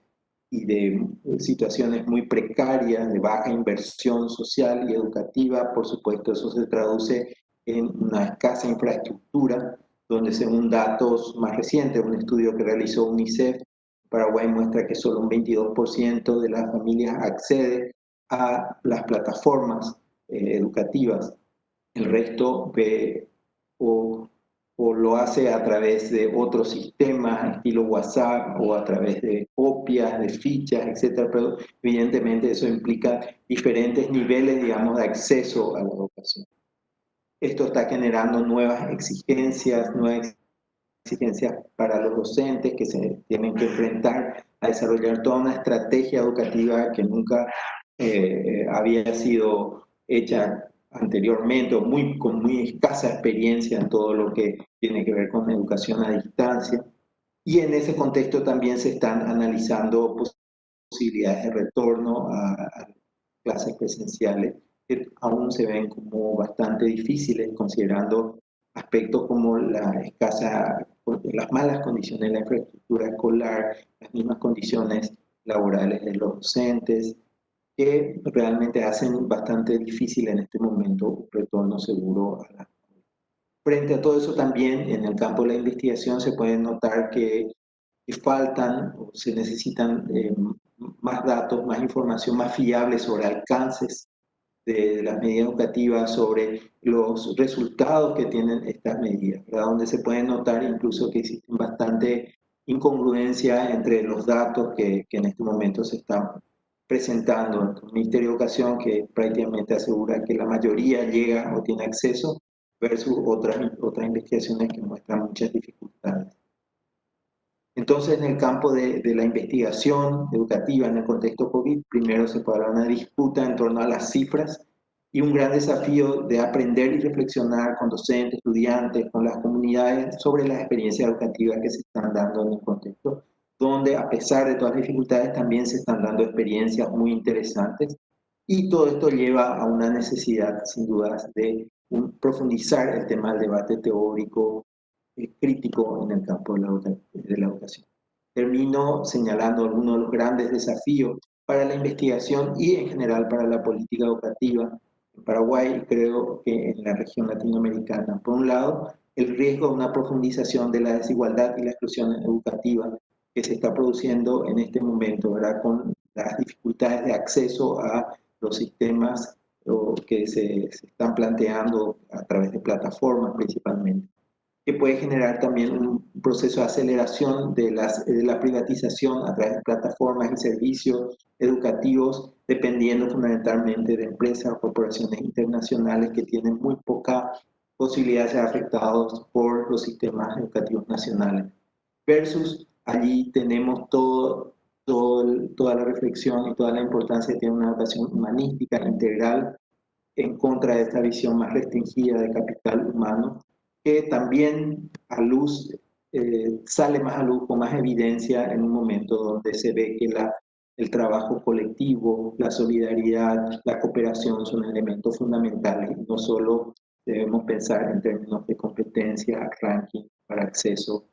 Speaker 4: y de situaciones muy precarias, de baja inversión social y educativa. Por supuesto, eso se traduce en una escasa infraestructura, donde según datos más recientes, un estudio que realizó UNICEF, Paraguay muestra que solo un 22% de las familias accede a las plataformas educativas. El resto ve o lo hace a través de otros sistemas, estilo WhatsApp, o a través de copias, de fichas, etc. Pero evidentemente eso implica diferentes niveles, digamos, de acceso a la educación. Esto está generando nuevas exigencias para los docentes que se tienen que enfrentar a desarrollar toda una estrategia educativa que nunca había sido hecha anteriormente, o con muy escasa experiencia en todo lo que tiene que ver con educación a distancia. Y en ese contexto también se están analizando posibilidades de retorno a clases presenciales, que aún se ven como bastante difíciles, considerando aspectos como las malas condiciones de la infraestructura escolar, las mismas condiciones laborales de los docentes, que realmente hacen bastante difícil en este momento un retorno seguro a la. Frente a todo eso también, en el campo de la investigación se puede notar que que faltan o se necesitan más datos, más información más fiable sobre alcances de las medidas educativas, sobre los resultados que tienen estas medidas, ¿verdad? Donde se puede notar incluso que existen bastante incongruencia entre los datos que en este momento se están presentando. El Ministerio de Educación, que prácticamente asegura que la mayoría llega o tiene acceso, versus otras investigaciones que muestran muchas dificultades. Entonces, en el campo de la investigación educativa en el contexto COVID, primero se podrá una disputa en torno a las cifras y un gran desafío de aprender y reflexionar con docentes, estudiantes, con las comunidades sobre las experiencias educativas que se están dando en el contexto, donde a pesar de todas las dificultades también se están dando experiencias muy interesantes y todo esto lleva a una necesidad, sin dudas, de profundizar el tema del debate teórico, crítico en el campo de la educación. Termino señalando algunos de los grandes desafíos para la investigación y en general para la política educativa en Paraguay y creo que en la región latinoamericana. Por un lado, el riesgo de una profundización de la desigualdad y la exclusión educativa que se está produciendo en este momento, ¿verdad? Con las dificultades de acceso a los sistemas que se están planteando a través de plataformas principalmente, que puede generar también un proceso de aceleración de la privatización a través de plataformas y servicios educativos, dependiendo fundamentalmente de empresas o corporaciones internacionales que tienen muy poca posibilidad de ser afectados por los sistemas educativos nacionales. Versus allí tenemos toda la reflexión y toda la importancia de tener una educación humanística integral en contra de esta visión más restringida de capital humano, que también a luz, sale más a luz con más evidencia en un momento donde se ve que el trabajo colectivo, la solidaridad, la cooperación son elementos fundamentales. No solo debemos pensar en términos de competencia, ranking para acceso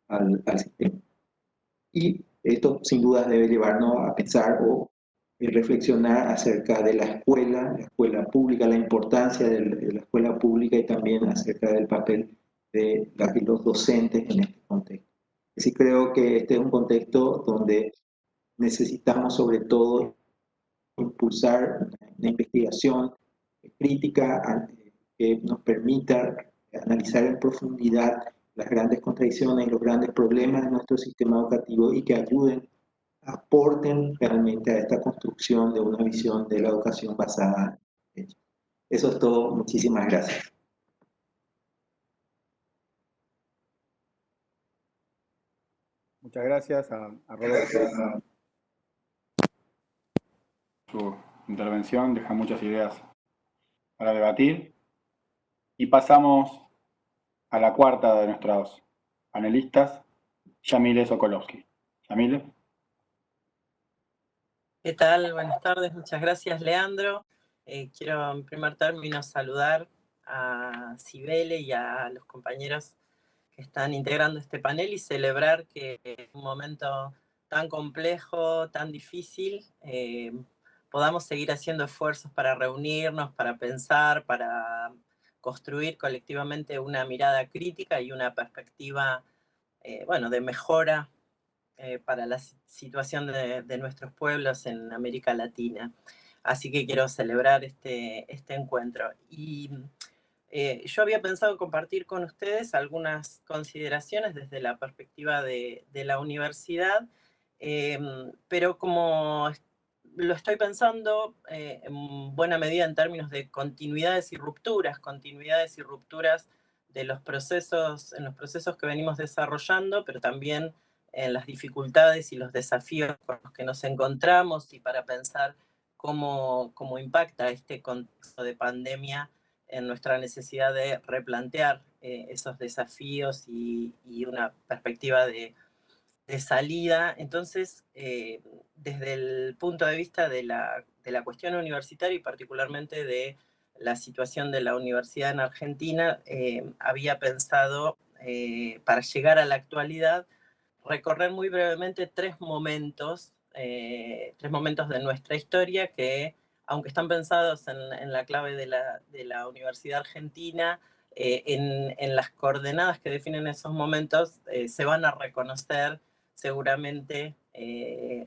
Speaker 4: al sistema. Y esto sin duda debe llevarnos a pensar o reflexionar acerca de la escuela pública, la importancia de la escuela pública y también acerca del papel de los docentes en este contexto. Así creo que este es un contexto donde necesitamos sobre todo impulsar una investigación crítica que nos permita analizar en profundidad las grandes contradicciones y los grandes problemas de nuestro sistema educativo y que ayuden, aporten realmente a esta construcción de una visión de la educación basada en hechos. Eso es todo. Muchísimas gracias.
Speaker 1: Muchas gracias a Roberto. Su intervención deja muchas ideas para debatir. Y pasamos a la cuarta de nuestros panelistas, Yamile Sokolovsky. Yamile.
Speaker 5: ¿Qué tal? Buenas tardes, muchas gracias, Leandro. Quiero en primer término saludar a Cibele y a los compañeros que están integrando este panel y celebrar que en un momento tan complejo, tan difícil, podamos seguir haciendo esfuerzos para reunirnos, para pensar, para construir colectivamente una mirada crítica y una perspectiva, bueno, de mejora para la situación de nuestros pueblos en América Latina. Así que quiero celebrar este encuentro. Y yo había pensado compartir con ustedes algunas consideraciones desde la perspectiva de la universidad, pero como lo estoy pensando en buena medida en términos de continuidades y rupturas de los procesos, en los procesos que venimos desarrollando, pero también en las dificultades y los desafíos con los que nos encontramos y para pensar cómo impacta este contexto de pandemia en nuestra necesidad de replantear esos desafíos y una perspectiva de salida. Entonces, desde el punto de vista de la cuestión universitaria y particularmente de la situación de la universidad en Argentina, había pensado, para llegar a la actualidad, recorrer muy brevemente tres momentos de nuestra historia que, aunque están pensados en la clave de la Universidad Argentina, en las coordenadas que definen esos momentos se van a reconocer seguramente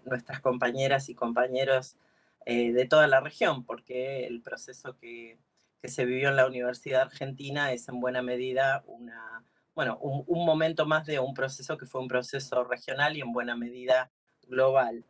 Speaker 5: nuestras compañeras y compañeros de toda la región, porque el proceso que se vivió en la Universidad Argentina es en buena medida un momento más de un proceso que fue un proceso regional y en buena medida global.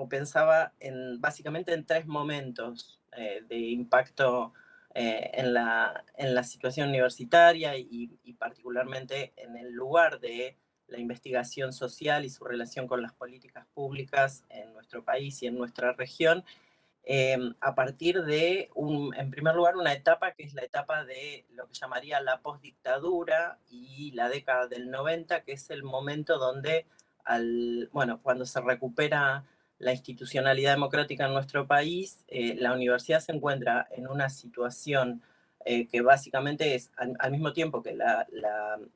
Speaker 5: Pensaba básicamente en 3 momentos de impacto en la situación universitaria y particularmente en el lugar de la investigación social y su relación con las políticas públicas en nuestro país y en nuestra región, a partir de, en primer lugar, una etapa que es la etapa de lo que llamaría la postdictadura y la década del 90, que es el momento donde, cuando se recupera la institucionalidad democrática en nuestro país, la universidad se encuentra en una situación que básicamente es, al mismo tiempo que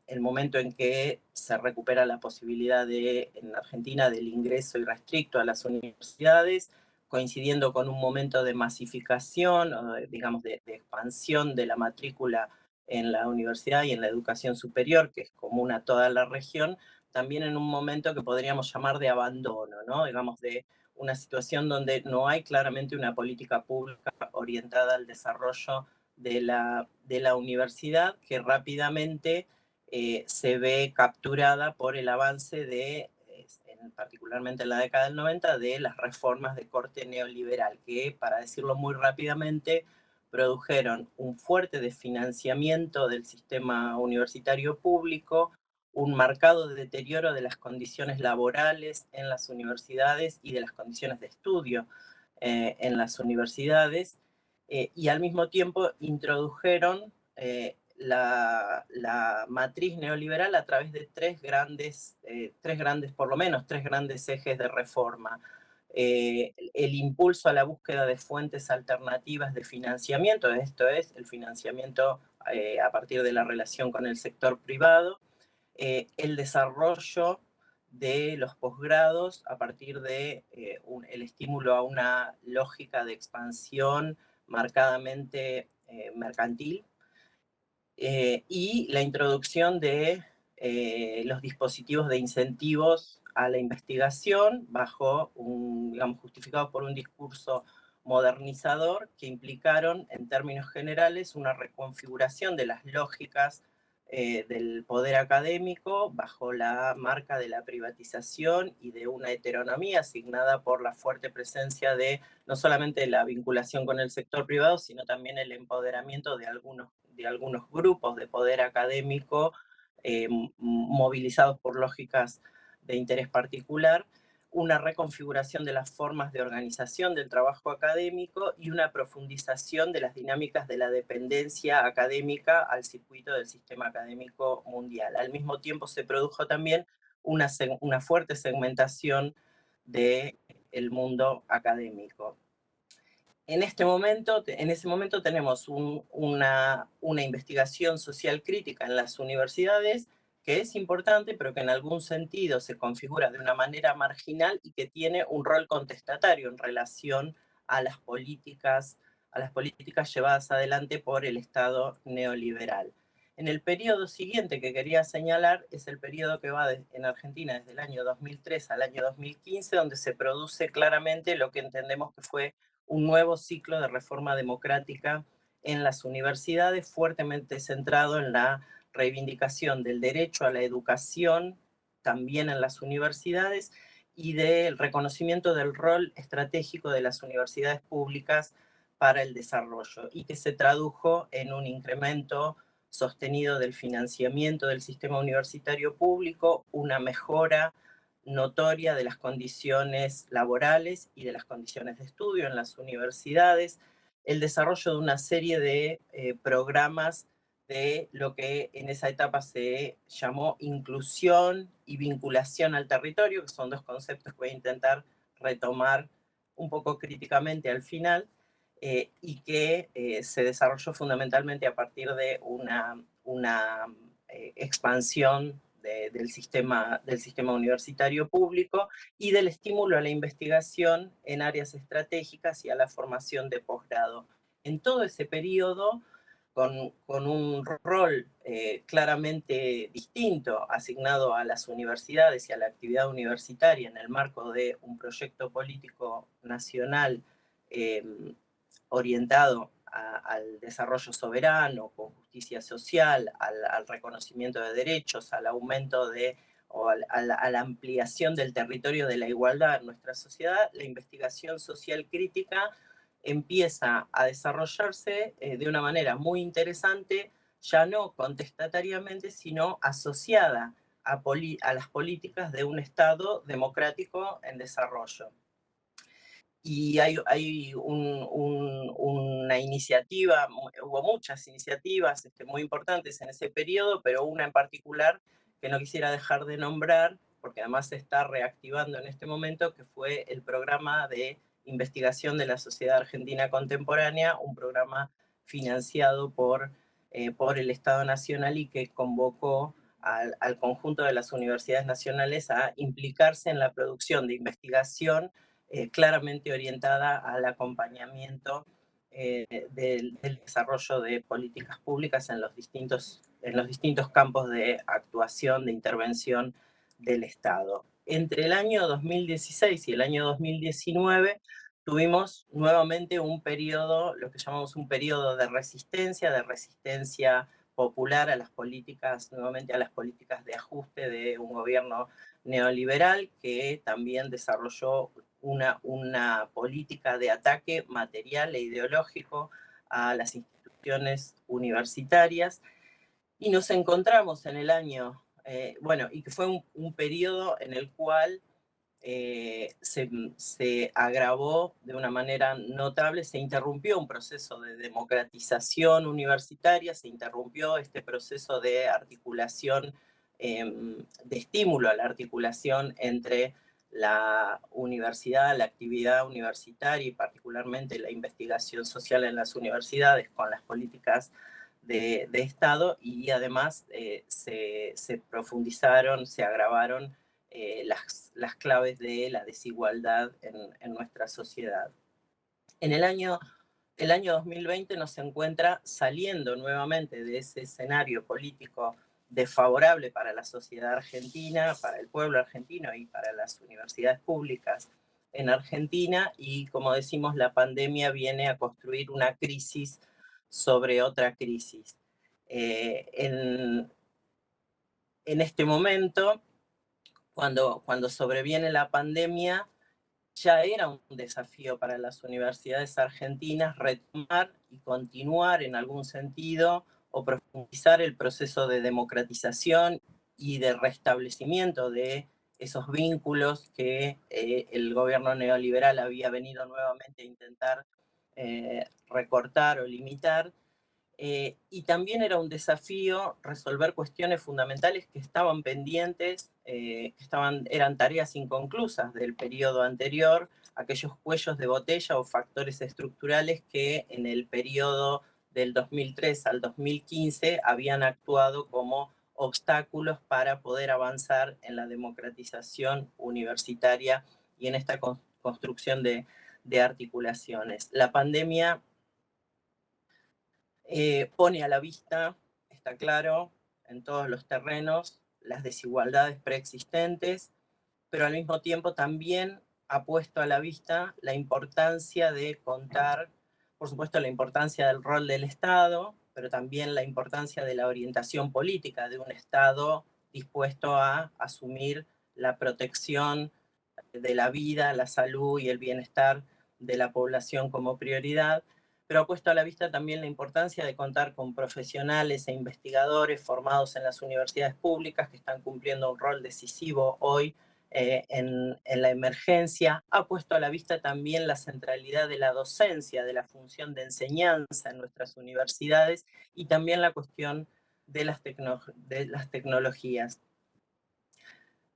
Speaker 5: el momento en que se recupera la posibilidad en Argentina del ingreso irrestricto a las universidades, coincidiendo con un momento de masificación, o digamos de expansión de la matrícula en la universidad y en la educación superior, que es común a toda la región, también en un momento que podríamos llamar de abandono, ¿no? Digamos, de una situación donde no hay claramente una política pública orientada al desarrollo de la universidad, que rápidamente se ve capturada por el avance de, particularmente en la década del 90, de las reformas de corte neoliberal, que, para decirlo muy rápidamente, produjeron un fuerte desfinanciamiento del sistema universitario público, un marcado deterioro de las condiciones laborales en las universidades y de las condiciones de estudio en las universidades, y al mismo tiempo introdujeron la matriz neoliberal a través de tres grandes ejes de reforma. El impulso a la búsqueda de fuentes alternativas de financiamiento, esto es, el financiamiento a partir de la relación con el sector privado, el desarrollo de los posgrados a partir de el estímulo a una lógica de expansión marcadamente mercantil, y la introducción de los dispositivos de incentivos a la investigación justificados por un discurso modernizador que implicaron, en términos generales, una reconfiguración de las lógicas del poder académico bajo la marca de la privatización y de una heteronomía asignada por la fuerte presencia de no solamente la vinculación con el sector privado, sino también el empoderamiento de algunos grupos de poder académico movilizados por lógicas de interés particular, una reconfiguración de las formas de organización del trabajo académico y una profundización de las dinámicas de la dependencia académica al circuito del sistema académico mundial. Al mismo tiempo se produjo también una fuerte segmentación del mundo académico. En ese momento tenemos una investigación social crítica en las universidades que es importante, pero que en algún sentido se configura de una manera marginal y que tiene un rol contestatario en relación a las políticas llevadas adelante por el Estado neoliberal. En el periodo siguiente que quería señalar es el periodo que va en Argentina desde el año 2003 al año 2015, donde se produce claramente lo que entendemos que fue un nuevo ciclo de reforma democrática en las universidades, fuertemente centrado en la reivindicación del derecho a la educación, también en las universidades, y del reconocimiento del rol estratégico de las universidades públicas para el desarrollo, y que se tradujo en un incremento sostenido del financiamiento del sistema universitario público, una mejora notoria de las condiciones laborales y de las condiciones de estudio en las universidades, el desarrollo de una serie de programas de lo que en esa etapa se llamó inclusión y vinculación al territorio, que son dos conceptos que voy a intentar retomar un poco críticamente al final, y que se desarrolló fundamentalmente a partir de una expansión del sistema universitario público y del estímulo a la investigación en áreas estratégicas y a la formación de posgrado. En todo ese periodo con un rol claramente distinto asignado a las universidades y a la actividad universitaria en el marco de un proyecto político nacional orientado al desarrollo soberano, con justicia social, al reconocimiento de derechos, al aumento o a la ampliación del territorio de la igualdad en nuestra sociedad, la investigación social crítica empieza a desarrollarse de una manera muy interesante, ya no contestatariamente, sino asociada a las políticas de un Estado democrático en desarrollo. Y hay una iniciativa, hubo muchas iniciativas muy importantes en ese periodo, pero una en particular que no quisiera dejar de nombrar, porque además se está reactivando en este momento, que fue el programa de investigación de la sociedad argentina contemporánea, un programa financiado por el Estado Nacional y que convocó al conjunto de las universidades nacionales a implicarse en la producción de investigación claramente orientada al acompañamiento del desarrollo de políticas públicas en los distintos campos de actuación, de intervención del Estado. Entre el año 2016 y el año 2019 tuvimos nuevamente un periodo, lo que llamamos un periodo de resistencia popular a las políticas, nuevamente a las políticas de ajuste de un gobierno neoliberal que también desarrolló una política de ataque material e ideológico a las instituciones universitarias, y nos encontramos en el año, y que fue un periodo en el cual se agravó de una manera notable, se interrumpió un proceso de democratización universitaria, se interrumpió este proceso de articulación, de estímulo a la articulación entre la universidad, la actividad universitaria y particularmente la investigación social en las universidades con las políticas de Estado, y además se profundizaron, se agravaron las claves de la desigualdad en nuestra sociedad. En el año 2020 nos encuentra saliendo nuevamente de ese escenario político desfavorable para la sociedad argentina, para el pueblo argentino y para las universidades públicas en Argentina, y como decimos, la pandemia viene a construir una crisis sobre otra crisis. En este momento, cuando sobreviene la pandemia, ya era un desafío para las universidades argentinas retomar y continuar en algún sentido o profundizar el proceso de democratización y de restablecimiento de esos vínculos que el gobierno neoliberal había venido nuevamente a intentar recortar o limitar. Y también era un desafío resolver cuestiones fundamentales que estaban pendientes, eran tareas inconclusas del periodo anterior, aquellos cuellos de botella o factores estructurales que en el periodo del 2003 al 2015 habían actuado como obstáculos para poder avanzar en la democratización universitaria y en esta construcción de articulaciones. La pandemia pone a la vista, está claro, en todos los terrenos, las desigualdades preexistentes, pero al mismo tiempo también ha puesto a la vista la importancia de contar, por supuesto, la importancia del rol del Estado, pero también la importancia de la orientación política de un Estado dispuesto a asumir la protección de la vida, la salud y el bienestar de la población como prioridad, pero ha puesto a la vista también la importancia de contar con profesionales e investigadores formados en las universidades públicas que están cumpliendo un rol decisivo hoy en la emergencia. Ha puesto a la vista también la centralidad de la docencia, de la función de enseñanza en nuestras universidades, y también la cuestión de las tecnologías.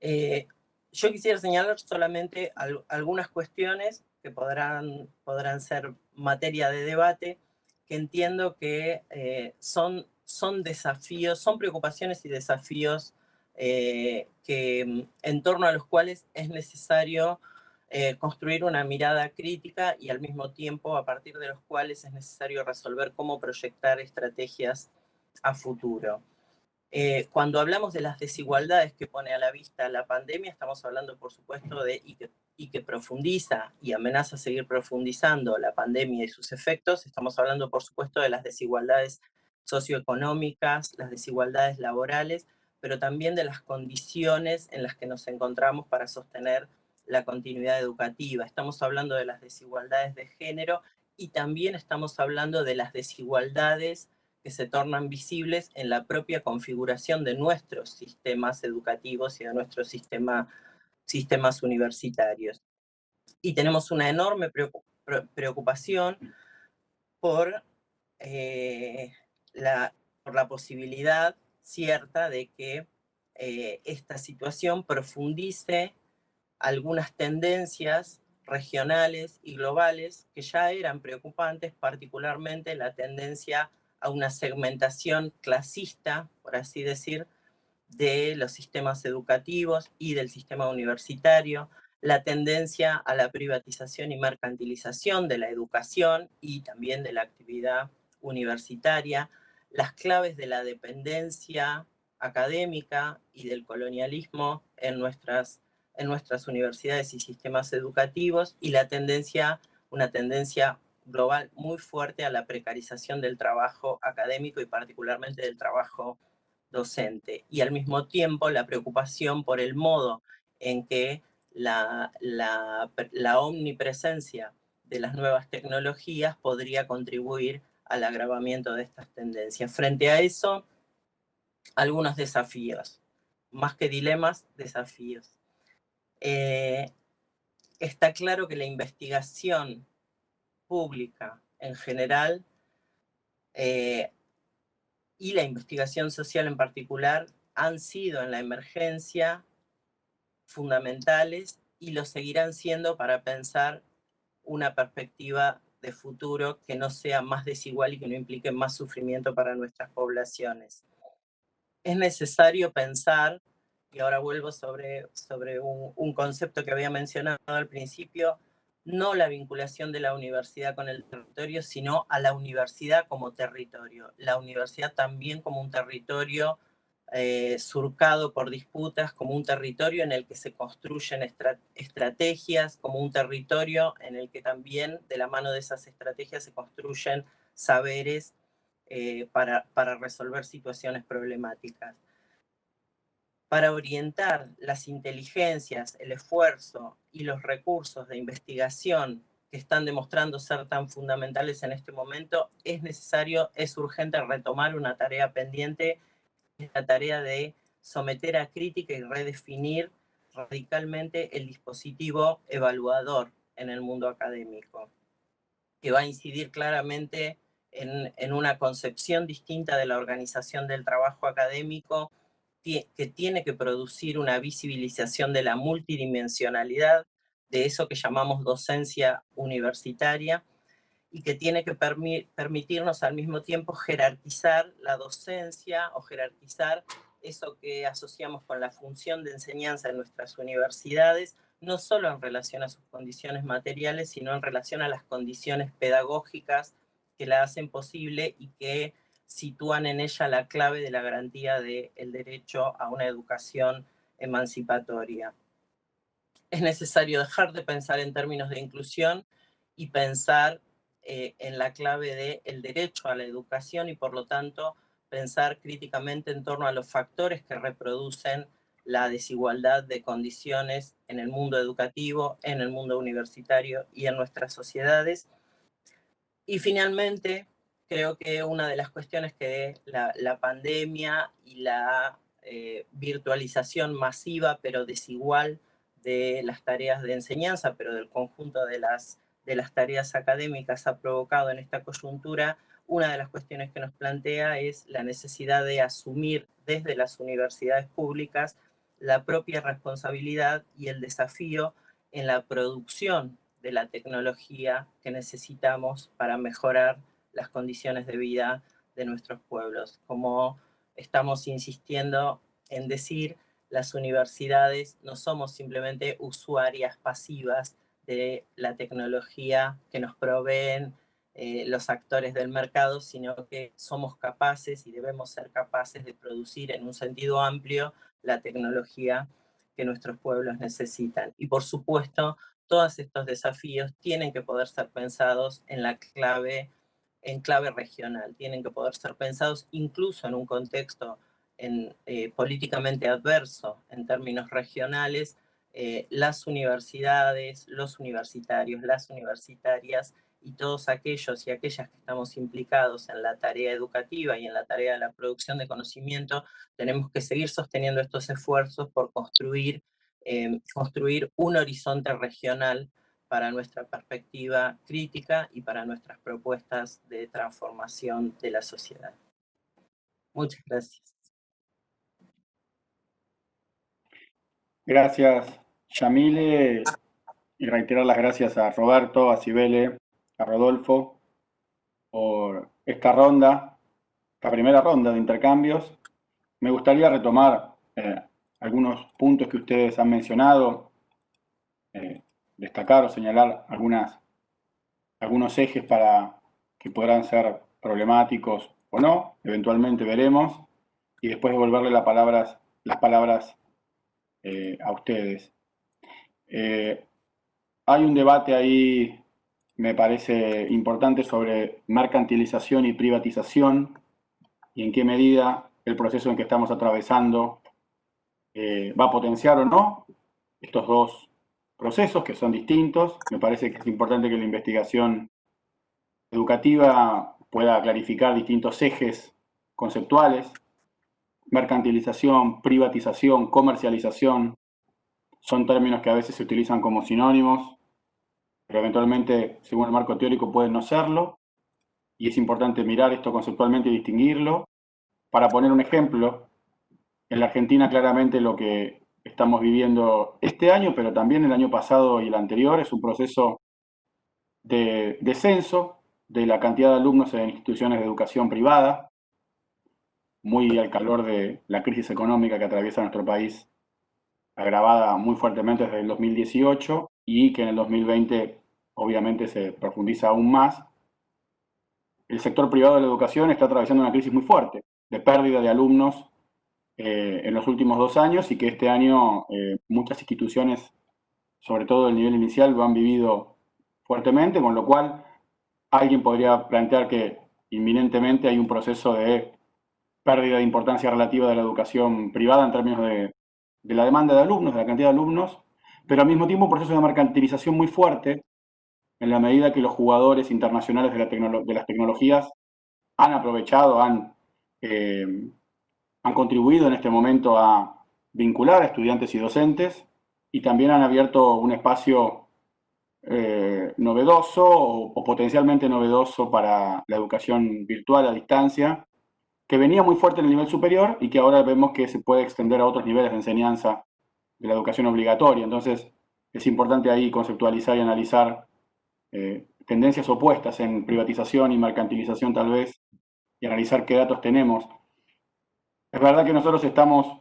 Speaker 5: Yo quisiera señalar solamente algunas cuestiones que podrán ser materia de debate, que entiendo que son desafíos, son preocupaciones y desafíos en torno a los cuales es necesario construir una mirada crítica y al mismo tiempo a partir de los cuales es necesario resolver cómo proyectar estrategias a futuro. Cuando hablamos de las desigualdades que pone a la vista la pandemia, estamos hablando, por supuesto, y que profundiza y amenaza seguir profundizando la pandemia y sus efectos. Estamos hablando, por supuesto, de las desigualdades socioeconómicas, las desigualdades laborales, pero también de las condiciones en las que nos encontramos para sostener la continuidad educativa. Estamos hablando de las desigualdades de género y también estamos hablando de las desigualdades que se tornan visibles en la propia configuración de nuestros sistemas educativos y de nuestros sistemas universitarios. Y tenemos una enorme preocupación por la posibilidad cierta de que esta situación profundice algunas tendencias regionales y globales que ya eran preocupantes, particularmente la tendencia a una segmentación clasista, por así decir, de los sistemas educativos y del sistema universitario, la tendencia a la privatización y mercantilización de la educación y también de la actividad universitaria, las claves de la dependencia académica y del colonialismo en nuestras universidades y sistemas educativos, y una tendencia global muy fuerte a la precarización del trabajo académico y particularmente del trabajo docente, y al mismo tiempo la preocupación por el modo en que la omnipresencia de las nuevas tecnologías podría contribuir al agravamiento de estas tendencias. Frente a eso, algunos desafíos, más que dilemas, desafíos. Está claro que la investigación pública en general y la investigación social en particular han sido en la emergencia fundamentales y lo seguirán siendo para pensar una perspectiva de futuro que no sea más desigual y que no implique más sufrimiento para nuestras poblaciones. Es necesario pensar, y ahora vuelvo sobre un concepto que había mencionado al principio, no la vinculación de la universidad con el territorio, sino a la universidad como territorio. La universidad también como un territorio surcado por disputas, como un territorio en el que se construyen estrategias, como un territorio en el que también de la mano de esas estrategias se construyen saberes para resolver situaciones problemáticas. Para orientar las inteligencias, el esfuerzo y los recursos de investigación que están demostrando ser tan fundamentales en este momento, es urgente retomar una tarea pendiente, la tarea de someter a crítica y redefinir radicalmente el dispositivo evaluador en el mundo académico, que va a incidir claramente en una concepción distinta de la organización del trabajo académico, que tiene que producir una visibilización de la multidimensionalidad, de eso que llamamos docencia universitaria, y que tiene que permitirnos al mismo tiempo jerarquizar la docencia o jerarquizar eso que asociamos con la función de enseñanza en nuestras universidades, no solo en relación a sus condiciones materiales, sino en relación a las condiciones pedagógicas que la hacen posible y que sitúan en ella la clave de la garantía del derecho a una educación emancipatoria. Es necesario dejar de pensar en términos de inclusión y pensar en la clave del derecho a la educación y por lo tanto pensar críticamente en torno a los factores que reproducen la desigualdad de condiciones en el mundo educativo, en el mundo universitario y en nuestras sociedades. Y finalmente, creo que una de las cuestiones que la pandemia y la virtualización masiva pero desigual de las tareas de enseñanza, pero del conjunto de las tareas académicas ha provocado en esta coyuntura, una de las cuestiones que nos plantea es la necesidad de asumir desde las universidades públicas la propia responsabilidad y el desafío en la producción de la tecnología que necesitamos para mejorar las condiciones de vida de nuestros pueblos. Como estamos insistiendo en decir, las universidades no somos simplemente usuarias pasivas de la tecnología que nos proveen los actores del mercado, sino que somos capaces y debemos ser capaces de producir en un sentido amplio la tecnología que nuestros pueblos necesitan. Y por supuesto, todos estos desafíos tienen que poder ser pensados en clave regional, tienen que poder ser pensados incluso en un contexto políticamente adverso en términos regionales. Las universidades, los universitarios, las universitarias y todos aquellos y aquellas que estamos implicados en la tarea educativa y en la tarea de la producción de conocimiento, tenemos que seguir sosteniendo estos esfuerzos por construir un horizonte regional para nuestra perspectiva crítica y para nuestras propuestas de transformación de la sociedad. Muchas gracias.
Speaker 1: Gracias, Yamile, y reiterar las gracias a Roberto, a Cibele, a Rodolfo, por esta primera ronda de intercambios. Me gustaría retomar algunos puntos que ustedes han mencionado, destacar o señalar algunos ejes que podrán ser problemáticos o no, eventualmente veremos, y después devolverle las palabras a ustedes. Hay un debate ahí, me parece importante, sobre mercantilización y privatización y en qué medida el proceso en que estamos atravesando va a potenciar o no estos dos procesos que son distintos. Me parece que es importante que la investigación educativa pueda clarificar distintos ejes conceptuales. Mercantilización, privatización, comercialización son términos que a veces se utilizan como sinónimos, pero eventualmente, según el marco teórico, pueden no serlo, y es importante mirar esto conceptualmente y distinguirlo. Para poner un ejemplo, en la Argentina claramente lo que estamos viviendo este año, pero también el año pasado y el anterior, es un proceso de descenso de la cantidad de alumnos en instituciones de educación privada, muy al calor de la crisis económica que atraviesa nuestro país, agravada muy fuertemente desde el 2018 y que en el 2020 obviamente se profundiza aún más. El sector privado de la educación está atravesando una crisis muy fuerte de pérdida de alumnos en los últimos 2 años y que este año muchas instituciones, sobre todo del nivel inicial, lo han vivido fuertemente, con lo cual alguien podría plantear que inminentemente hay un proceso de pérdida de importancia relativa de la educación privada en términos de la demanda de alumnos, de la cantidad de alumnos, pero al mismo tiempo un proceso de mercantilización muy fuerte en la medida que los jugadores internacionales de las tecnologías han aprovechado, han contribuido en este momento a vincular a estudiantes y docentes y también han abierto un espacio novedoso o potencialmente novedoso para la educación virtual a distancia, que venía muy fuerte en el nivel superior y que ahora vemos que se puede extender a otros niveles de enseñanza de la educación obligatoria. Entonces, es importante ahí conceptualizar y analizar tendencias opuestas en privatización y mercantilización tal vez, y analizar qué datos tenemos. Es verdad que nosotros estamos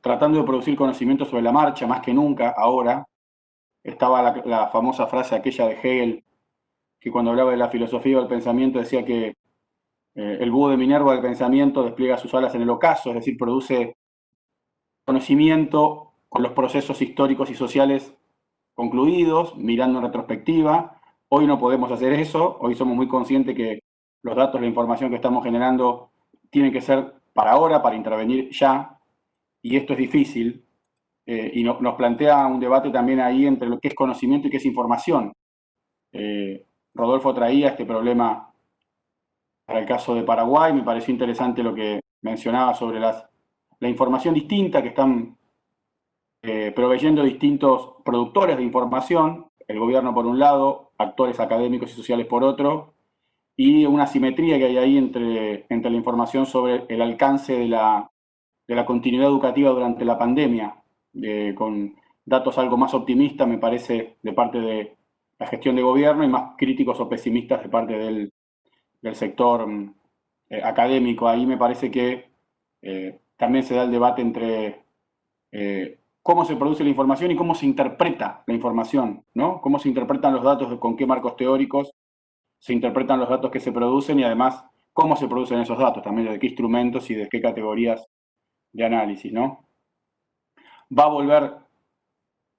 Speaker 1: tratando de producir conocimiento sobre la marcha, más que nunca ahora. Estaba la famosa frase aquella de Hegel, que cuando hablaba de la filosofía del pensamiento decía que el búho de Minerva del pensamiento despliega sus alas en el ocaso, es decir, produce conocimiento con los procesos históricos y sociales concluidos, mirando en retrospectiva. Hoy no podemos hacer eso, hoy somos muy conscientes que los datos, la información que estamos generando tienen que ser para ahora, para intervenir ya, y esto es difícil, y nos plantea un debate también ahí entre lo que es conocimiento y qué es información. Rodolfo traía este problema para el caso de Paraguay, me pareció interesante lo que mencionaba sobre la información distinta que están proveyendo distintos productores de información, el gobierno por un lado, actores académicos y sociales por otro, y una simetría que hay ahí entre la información sobre el alcance de la continuidad educativa durante la pandemia, con datos algo más optimistas, me parece, de parte de la gestión de gobierno y más críticos o pesimistas de parte del sector académico. Ahí me parece que también se da el debate entre cómo se produce la información y cómo se interpreta la información, ¿no? Cómo se interpretan los datos, con qué marcos teóricos se interpretan los datos que se producen y además cómo se producen esos datos, también de qué instrumentos y de qué categorías de análisis, ¿no? Va a volver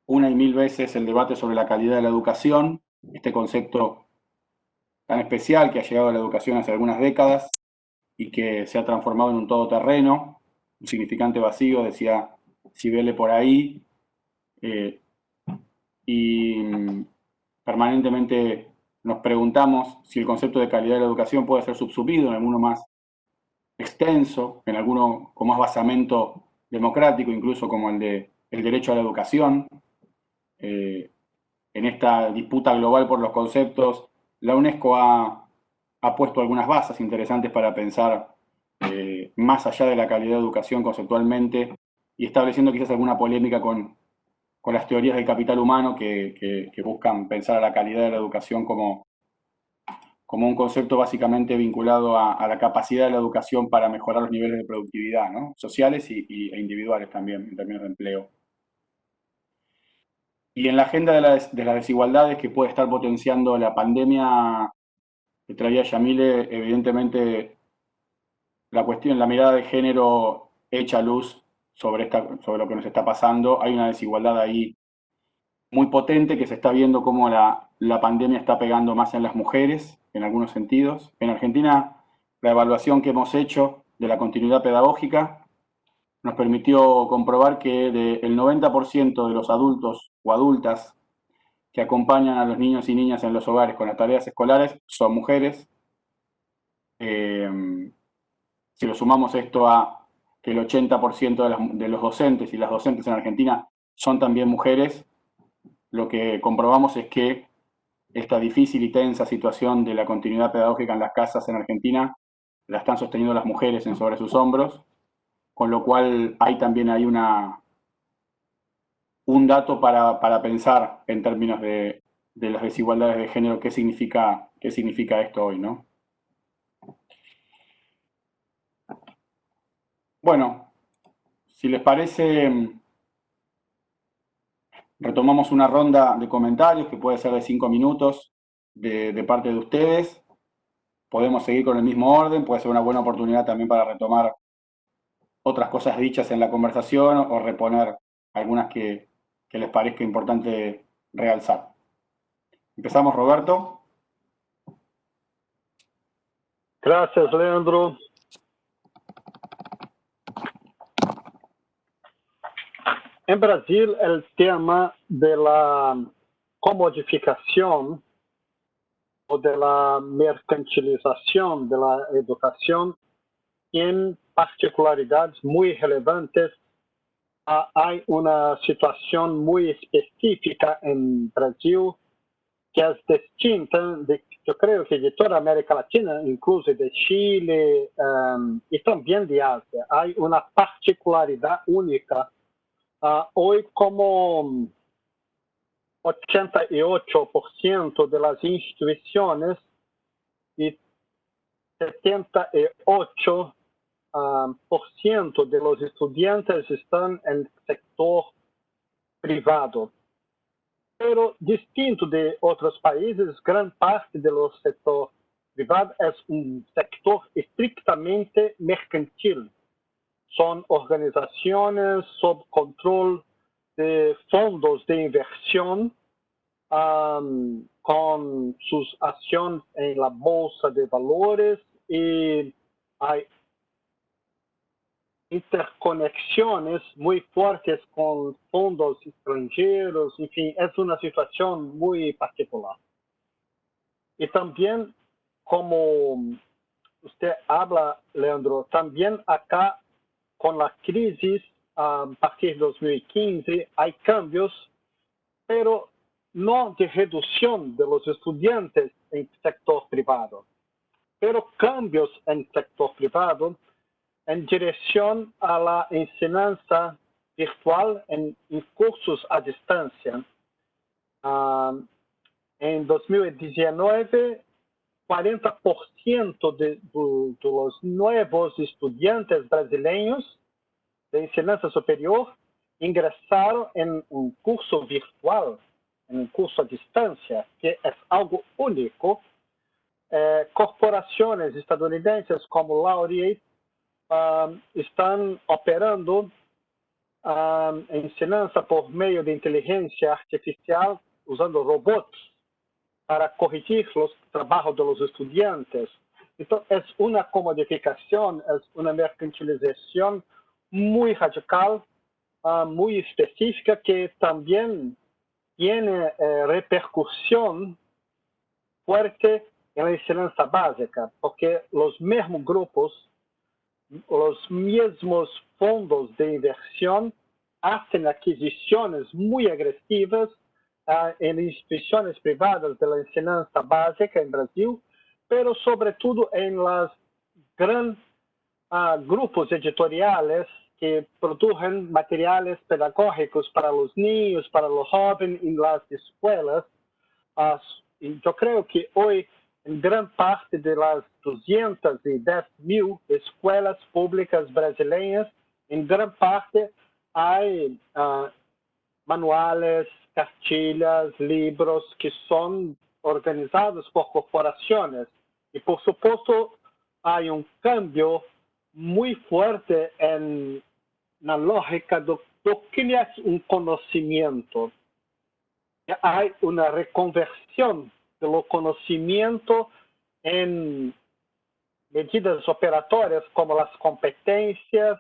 Speaker 1: una y mil veces el debate sobre la calidad de la educación, este concepto tan especial que ha llegado a la educación hace algunas décadas y que se ha transformado en un todoterreno, un significante vacío, decía Cibele por ahí, y permanentemente nos preguntamos si el concepto de calidad de la educación puede ser subsumido en alguno más extenso, en alguno con más basamento democrático, incluso como el de el derecho a la educación. En esta disputa global por los conceptos, la UNESCO ha puesto algunas bases interesantes para pensar más allá de la calidad de educación conceptualmente y estableciendo quizás alguna polémica con las teorías del capital humano que buscan pensar a la calidad de la educación como un concepto básicamente vinculado a la capacidad de la educación para mejorar los niveles de productividad, ¿no? Sociales e individuales también, en términos de empleo. Y en la agenda de las desigualdades que puede estar potenciando la pandemia, que traía Yamile, evidentemente la cuestión, la mirada de género echa luz sobre lo que nos está pasando. Hay una desigualdad ahí muy potente que se está viendo cómo la pandemia está pegando más en las mujeres, en algunos sentidos. En Argentina, la evaluación que hemos hecho de la continuidad pedagógica nos permitió comprobar que el 90% de los adultos o adultas que acompañan a los niños y niñas en los hogares con las tareas escolares son mujeres. Si lo sumamos esto a que el 80% de los docentes y las docentes en Argentina son también mujeres, lo que comprobamos es que esta difícil y tensa situación de la continuidad pedagógica en las casas en Argentina la están sosteniendo las mujeres sobre sus hombros, con lo cual hay también ahí un dato para pensar en términos de las desigualdades de género, qué significa esto hoy, ¿no? Bueno, si les parece, retomamos una ronda de comentarios que puede ser de 5 minutos de parte de ustedes. Podemos seguir con el mismo orden, puede ser una buena oportunidad también para retomar otras cosas dichas en la conversación o reponer algunas que les parezca importante realzar. Empezamos, Roberto.
Speaker 2: Gracias, Leandro. En Brasil, el tema de la comodificación o de la mercantilización de la educación tiene particularidades muy relevantes. Hay una situación muy específica en Brasil que es distinta, yo creo que de toda América Latina, incluso de Chile y también de Asia. Hay una particularidad única. Hoy, como 88% de las instituciones y 78% de los estudiantes están en el sector privado. Pero distinto de otros países, gran parte de los sectores privados es un sector estrictamente mercantil. Son organizaciones sob control de fondos de inversión con sus acciones en la bolsa de valores y hay interconexiones muy fuertes con fondos extranjeros, en fin, es una situación muy particular. Y también, como usted habla, Leandro, también acá con la crisis a partir de 2015 hay cambios, pero no de reducción de los estudiantes en el sector privado, pero cambios en el sector privado en dirección a la enseñanza virtual en cursos a distancia. En 2019, 40% de los nuevos estudiantes brasileños de enseñanza superior ingresaron en un curso virtual, en un curso a distancia, que es algo único. Corporaciones estadunidenses como Laureate están operando enseñanza por medio de inteligencia artificial usando robots para corregir los trabajos de los estudiantes. Entonces, es una comodificación, es una mercantilización muy radical, muy específica, que también tiene repercusión fuerte en la enseñanza básica, porque los mismos grupos, los mismos fondos de inversión hacen adquisiciones muy agresivas en instituciones privadas de la enseñanza básica en Brasil, pero sobre todo en los grandes grupos editoriales que producen materiales pedagógicos para los niños, para los jóvenes en las escuelas. Y yo creo que hoy, en gran parte de las 210.000 escuelas públicas brasileñas, en gran parte hay manuales, cartillas, libros que son organizados por corporaciones. Y por supuesto, hay un cambio muy fuerte en la lógica de lo que es un conocimiento. Hay una reconversión de lo conocimiento en medidas operatorias como las competencias,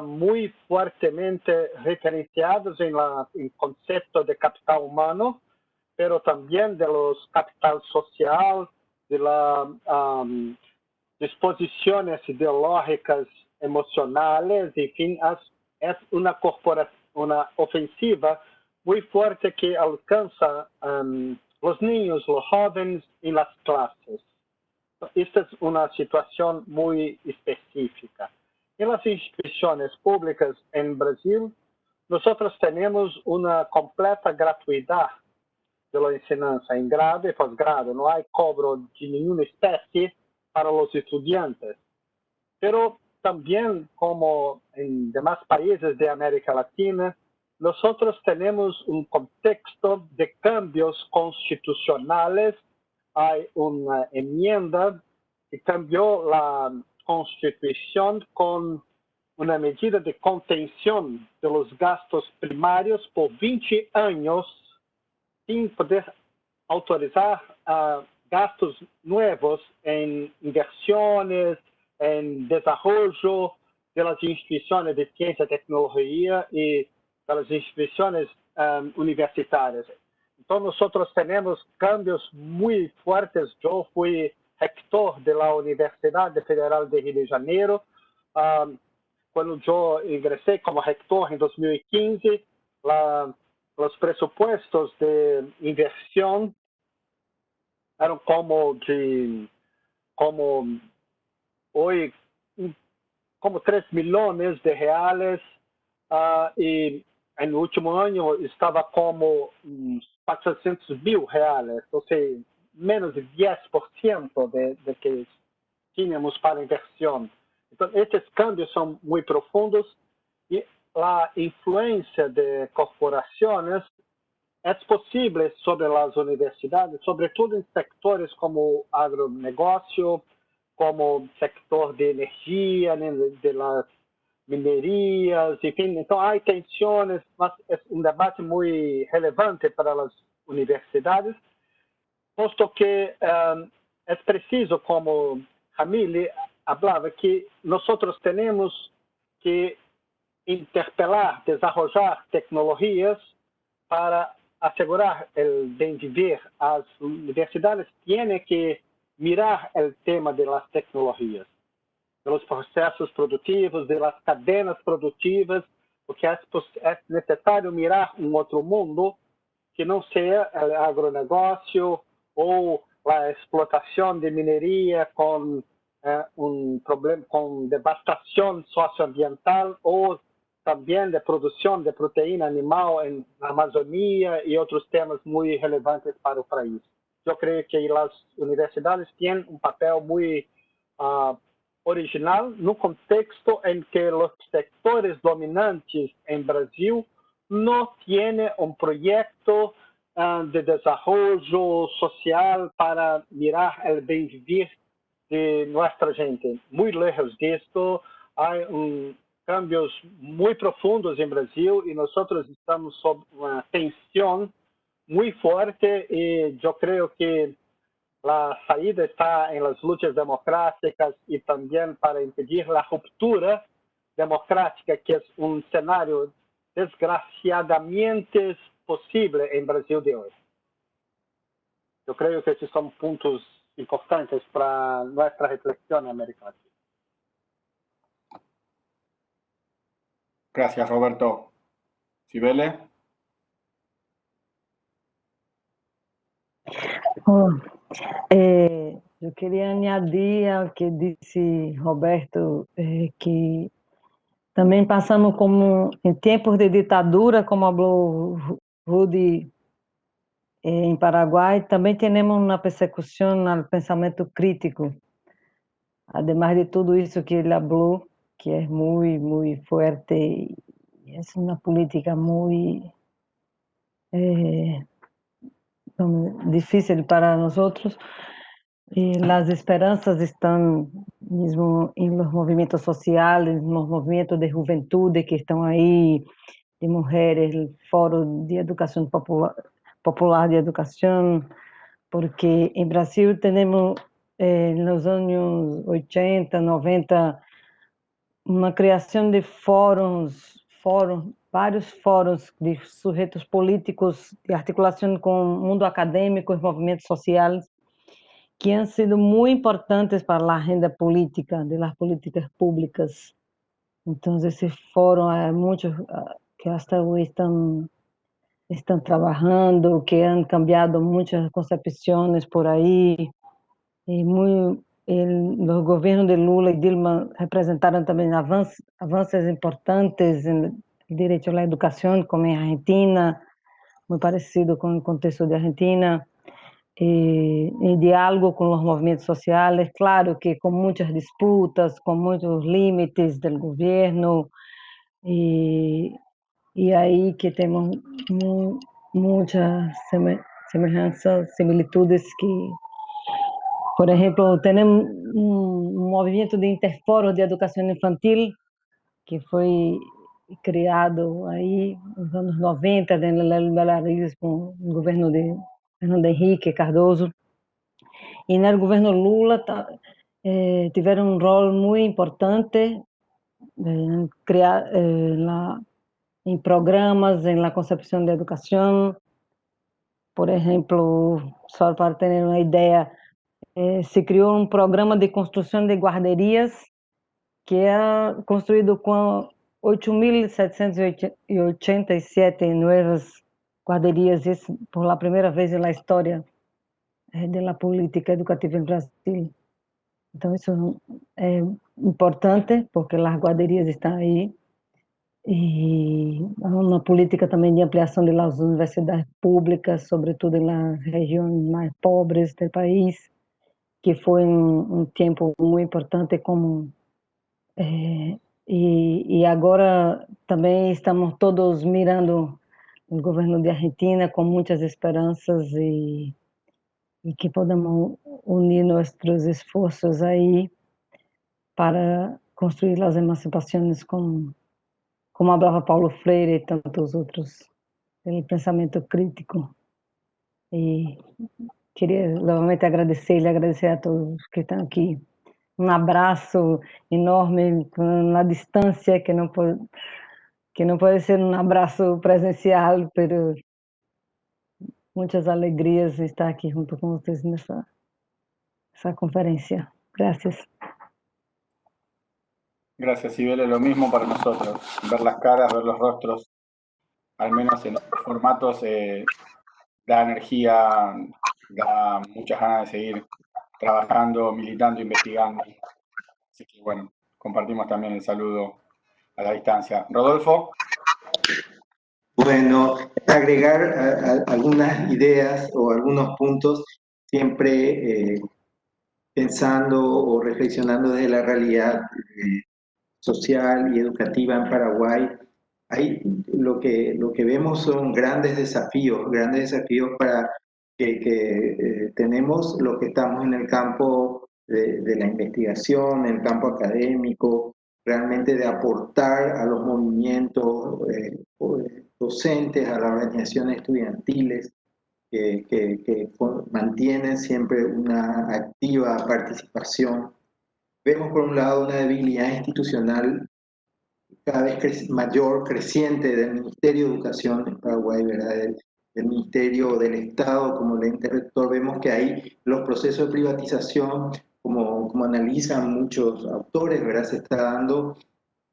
Speaker 2: muy fuertemente referenciados en el concepto de capital humano, pero también de los capital social, de las disposiciones ideológicas, emocionales, en fin, es una ofensiva muy fuerte que alcanza los niños, los jóvenes en las clases. Esta es una situación muy específica. En las instituciones públicas en Brasil, nosotros tenemos una completa gratuidad de la enseñanza en grado y posgrado. No hay cobro de ninguna especie para los estudiantes. Pero también, como en demás países de América Latina, nosotros tenemos un contexto de cambios constitucionales. Hay una enmienda que cambió la Constitución con una medida de contención de los gastos primarios por 20 años sin poder autorizar gastos nuevos en inversiones, en desarrollo de las instituciones de ciencia y tecnología y de las instituciones universitarias. Entonces, nosotros tenemos cambios muy fuertes. Yo fui rector de la Universidad Federal de Río de Janeiro. Cuando yo ingresé como rector en 2015, los presupuestos de inversión eran como hoy, como 3 millones de reales, y en el último año estaba como 400.000 reales, o sea, menos de 10% de que tínhamos para inversión. Entonces, estos cambios son muy profundos y la influencia de corporaciones es posible sobre las universidades, sobre todo en sectores como agronegocio, como sector de energía, de las minerías, en fin. Entonces hay tensiones, mas es un debate muy relevante para las universidades, puesto que es preciso, como Jamil hablaba, que nosotros tenemos que interpelar, desarrollar tecnologías para asegurar el bem viver. As universidades tienen que mirar el tema de las tecnologías, de los procesos productivos, de las cadenas productivas, porque es necesario mirar un otro mundo que no sea el agronegócio o la explotación de minería con un problema, con devastación socioambiental, o también de producción de proteína animal en la Amazonía y otros temas muy relevantes para el país. Yo creo que las universidades tienen un papel muy original no contexto en que los sectores dominantes en Brasil no tienen un proyecto de desarrollo social para mirar el bien vivir de nuestra gente. Muy lejos de esto, hay cambios muy profundos en Brasil y nosotros estamos sob una tensión muy fuerte y yo creo que la salida está en las luchas democráticas y también para impedir la ruptura democrática, que es un escenario desgraciadamente posible en Brasil de hoy. Yo creo que estos son puntos importantes para nuestra reflexión en América Latina.
Speaker 1: Gracias, Roberto. Cibele.
Speaker 3: Eu queria añadir ao que disse Roberto, que também passamos como em tempos de ditadura, como falou Rudy em Paraguai, também temos uma persecução ao pensamento crítico. Además de tudo isso que ele falou, que é muito forte, é uma política muito difícil para nós. E as esperanças estão mesmo nos movimentos sociais, nos movimentos de juventude que estão aí, de mulheres, fórum de educação popular de educação, porque em Brasil temos nos anos 80, 90, uma criação de vários fóruns de sujeitos políticos de articulação com o mundo acadêmico e movimentos sociais, que han sido muy importantes para la agenda política, de las políticas públicas. Entonces, ese foro, hay muchos que hasta hoy están trabajando, que han cambiado muchas concepciones por ahí. Y los gobiernos de Lula y Dilma representaron también avances importantes en el derecho a la educación, como en Argentina, muy parecido con el contexto de Argentina. Em diálogo com os movimentos sociais, claro que com muitas disputas, com muitos limites do governo, e aí que temos muitas semelhanças, similitudes que, por exemplo, temos movimento de interfórum de educação infantil que foi criado aí nos anos 90, dentro do liberalismo, no governo de Fernando Henrique Cardoso, e no governo Lula tiveram um rol muito importante em criar em programas, na concepção da educação. Por exemplo, só para ter uma ideia, se criou um programa de construção de guarderias que é construído com 8.787 novas guarderias, por a primeira vez na história da política educativa em Brasil. Então, isso é importante, porque as guarderias estão aí, e uma política também de ampliação das universidades públicas, sobretudo nas regiões mais pobres do país, que foi um tempo muito importante como... E agora também estamos todos mirando o governo de Argentina com muitas esperanças e que podemos unir nossos esforços aí para construir as emancipações como falava Paulo Freire e tantos outros, pelo pensamento crítico. E queria novamente agradecer a todos que estão aqui. Um abraço enorme na distância, que não pode ser um abraço presencial, mas muitas alegrias estar aqui junto com vocês nessa conferencia. Gracias.
Speaker 1: Gracias, Cibele. Lo mismo para nosotros. Ver las caras, ver los rostros, al menos en estos formatos, da energía, da muchas ganas de seguir trabajando, militando, investigando. Así que bueno, compartimos también el saludo a la distancia. Rodolfo.
Speaker 4: Bueno, agregar algunas ideas o algunos puntos. Siempre pensando o reflexionando desde la realidad social y educativa en Paraguay, lo que vemos son grandes desafíos para que tenemos los que estamos en el campo de la investigación, en el campo académico, realmente de aportar a los movimientos docentes, a las organizaciones estudiantiles, que mantienen siempre una activa participación. Vemos por un lado una debilidad institucional cada vez mayor, creciente del Ministerio de Educación en Paraguay, ¿verdad? Del Ministerio del Estado como el ente rector. Vemos que ahí los procesos de privatización, como analizan muchos autores, ¿verdad? Se está dando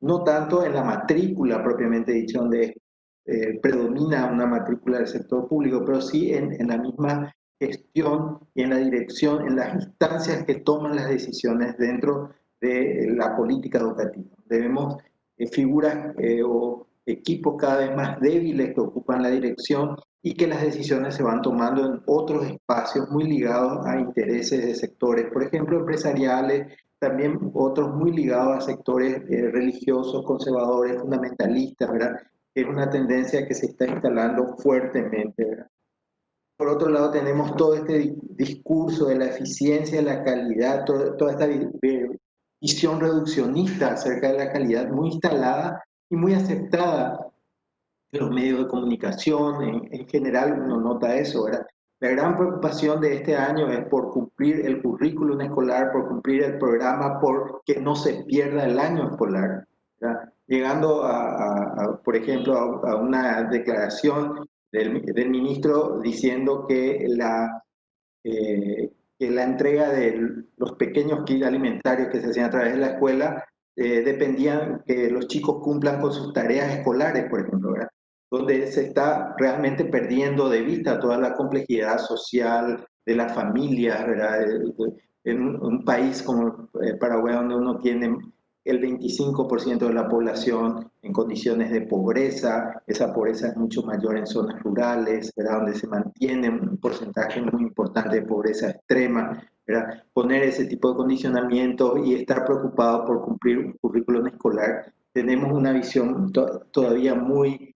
Speaker 4: no tanto en la matrícula propiamente dicha, donde predomina una matrícula del sector público, pero sí en la misma gestión y en la dirección, en las instancias que toman las decisiones dentro de la política educativa. Debemos figuras o equipos cada vez más débiles que ocupan la dirección y que las decisiones se van tomando en otros espacios muy ligados a intereses de sectores, por ejemplo, empresariales, también otros muy ligados a sectores religiosos, conservadores, fundamentalistas, ¿verdad? Es una tendencia que se está instalando fuertemente, ¿verdad? Por otro lado, tenemos todo este discurso de la eficiencia, la calidad, toda esta visión reduccionista acerca de la calidad muy instalada y muy aceptada en los medios de comunicación. En general uno nota eso, ¿verdad? La gran preocupación de este año es por cumplir el currículum escolar, por cumplir el programa, por que no se pierda el año escolar, ¿verdad? Llegando por ejemplo, a una declaración del ministro diciendo que la entrega de los pequeños kits alimentarios que se hacían a través de la escuela dependían que los chicos cumplan con sus tareas escolares, por ejemplo, ¿verdad? Donde se está realmente perdiendo de vista toda la complejidad social de las familias, ¿verdad? En un país como Paraguay, donde uno tiene el 25% de la población en condiciones de pobreza, esa pobreza es mucho mayor en zonas rurales, ¿verdad? Donde se mantiene un porcentaje muy importante de pobreza extrema, ¿verdad? Poner ese tipo de condicionamiento y estar preocupado por cumplir un currículum escolar, tenemos una visión todavía muy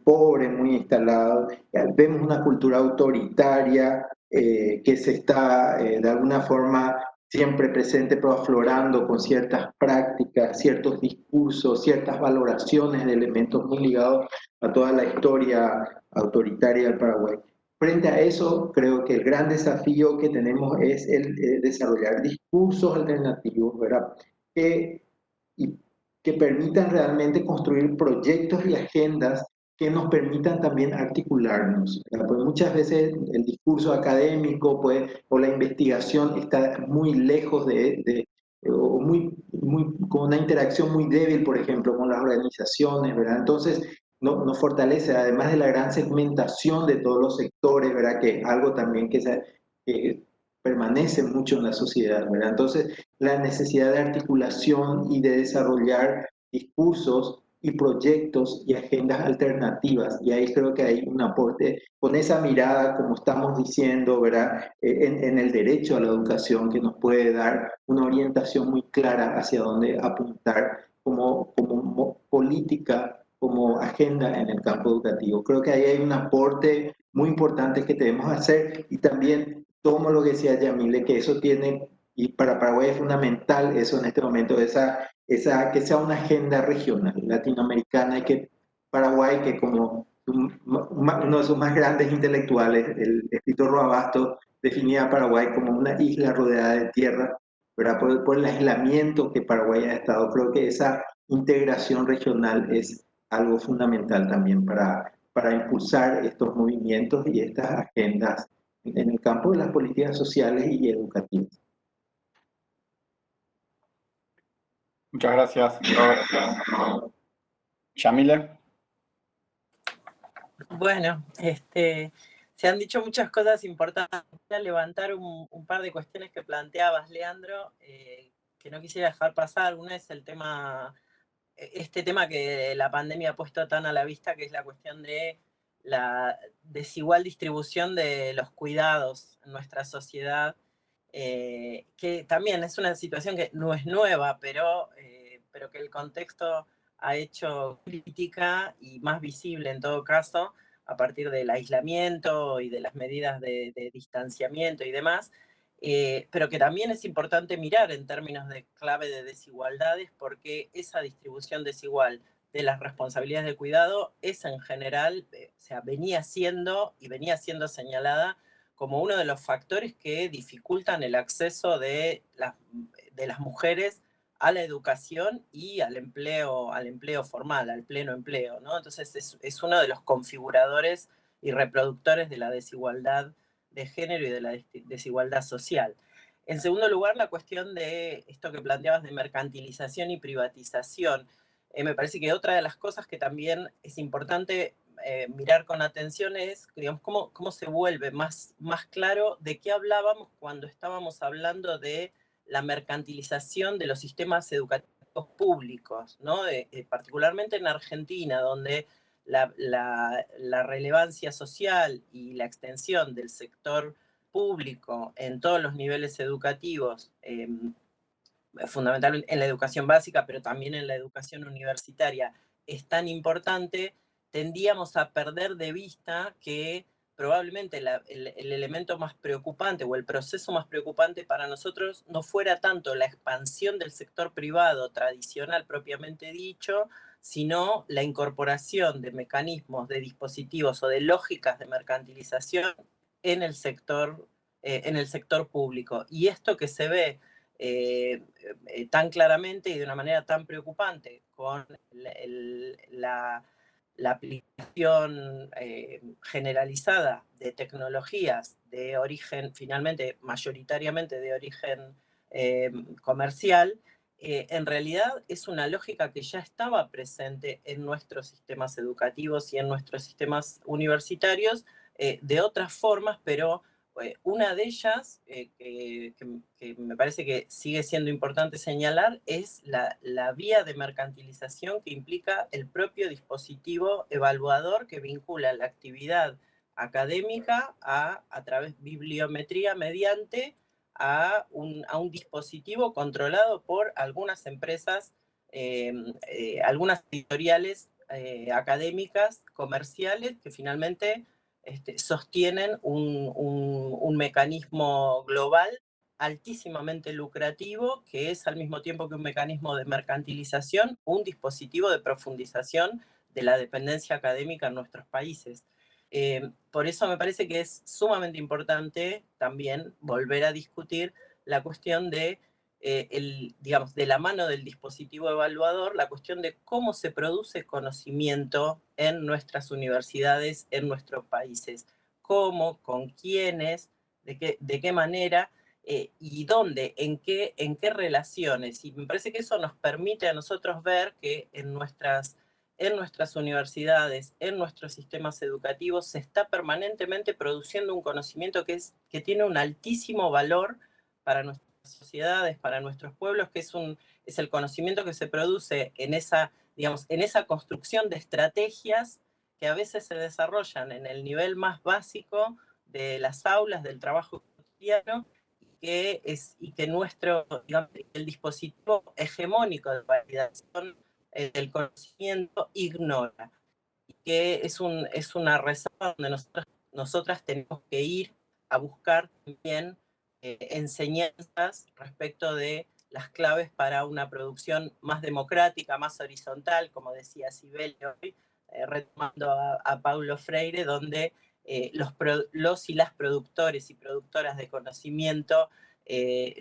Speaker 4: pobre, muy instalada. Vemos una cultura autoritaria que se está de alguna forma siempre presente, pero aflorando con ciertas prácticas, ciertos discursos, ciertas valoraciones de elementos muy ligados a toda la historia autoritaria del Paraguay. Frente a eso, creo que el gran desafío que tenemos es el desarrollar discursos alternativos, ¿verdad? Que permitan realmente construir proyectos y agendas que nos permitan también articularnos. Pues muchas veces el discurso académico o la investigación está muy lejos o con una interacción muy débil, por ejemplo, con las organizaciones, ¿verdad? Entonces, nos fortalece, además de la gran segmentación de todos los sectores, ¿verdad? Que es algo también que permanece mucho en la sociedad, ¿verdad? Entonces, la necesidad de articulación y de desarrollar discursos y proyectos y agendas alternativas. Y ahí creo que hay un aporte con esa mirada, como estamos diciendo, ¿verdad? En el derecho a la educación, que nos puede dar una orientación muy clara hacia dónde apuntar como política, como agenda en el campo educativo. Creo que ahí hay un aporte muy importante que debemos hacer, y también tomo lo que decía Yamile, que eso tiene, y para Paraguay es fundamental eso en este momento, que sea una agenda regional latinoamericana, y que Paraguay, que como uno de sus más grandes intelectuales, el escritor Roabasto, definía a Paraguay como una isla rodeada de tierra, ¿verdad? Por el aislamiento que Paraguay ha estado. Creo que esa integración regional es algo fundamental también para impulsar estos movimientos y estas agendas en el campo de las políticas sociales y educativas.
Speaker 1: Muchas gracias, Robert. Yamile.
Speaker 5: Bueno, se han dicho muchas cosas importantes. Voy a levantar un par de cuestiones que planteabas, Leandro, que no quisiera dejar pasar. Una es este tema que la pandemia ha puesto tan a la vista, que es la cuestión de la desigual distribución de los cuidados en nuestra sociedad, que también es una situación que no es nueva, pero que el contexto ha hecho crítica y más visible en todo caso a partir del aislamiento y de las medidas de distanciamiento y demás, pero que también es importante mirar en términos de clave de desigualdades, porque esa distribución desigual de las responsabilidades de cuidado es en general, o sea, venía siendo señalada como uno de los factores que dificultan el acceso de las mujeres a la educación y al empleo formal, al pleno empleo, ¿no? Entonces es uno de los configuradores y reproductores de la desigualdad de género y de la desigualdad social. En segundo lugar, la cuestión de esto que planteabas de mercantilización y privatización. Me parece que otra de las cosas que también es importante mirar con atención es, digamos, cómo se vuelve más claro de qué hablábamos cuando estábamos hablando de la mercantilización de los sistemas educativos públicos, ¿no? Particularmente en Argentina, donde la relevancia social y la extensión del sector público en todos los niveles educativos, fundamentalmente en la educación básica, pero también en la educación universitaria, es tan importante, tendíamos a perder de vista que probablemente el elemento más preocupante o el proceso más preocupante para nosotros no fuera tanto la expansión del sector privado tradicional propiamente dicho, sino la incorporación de mecanismos, de dispositivos o de lógicas de mercantilización en el sector público. Y esto que se ve tan claramente y de una manera tan preocupante con la aplicación generalizada de tecnologías de origen, finalmente, mayoritariamente de origen comercial, en realidad es una lógica que ya estaba presente en nuestros sistemas educativos y en nuestros sistemas universitarios de otras formas, pero una de ellas, que me parece que sigue siendo importante señalar, es la vía de mercantilización que implica el propio dispositivo evaluador que vincula la actividad académica a través de bibliometría mediante a un dispositivo controlado por algunas empresas, algunas editoriales académicas, comerciales, que finalmente sostienen un mecanismo global altísimamente lucrativo, que es al mismo tiempo que un mecanismo de mercantilización, un dispositivo de profundización de la dependencia académica en nuestros países. Por eso me parece que es sumamente importante también volver a discutir la cuestión de digamos, de la mano del dispositivo evaluador, la cuestión de cómo se produce conocimiento en nuestras universidades, en nuestros países, cómo, con quiénes, de qué manera y dónde, en qué relaciones. Y me parece que eso nos permite a nosotros ver que en nuestras universidades, en nuestros sistemas educativos, se está permanentemente produciendo un conocimiento que tiene un altísimo valor para nuestras sociedades, para nuestros pueblos, que es el conocimiento que se produce en esa, digamos, en esa construcción de estrategias que a veces se desarrollan en el nivel más básico de las aulas, del trabajo cotidiano, y que nuestro, digamos, el dispositivo hegemónico de validación del conocimiento ignora. Y que es una reserva donde nosotras tenemos que ir a buscar también enseñanzas respecto de las claves para una producción más democrática, más horizontal, como decía Sibelio hoy, retomando a Paulo Freire, donde los y las productores y productoras de conocimiento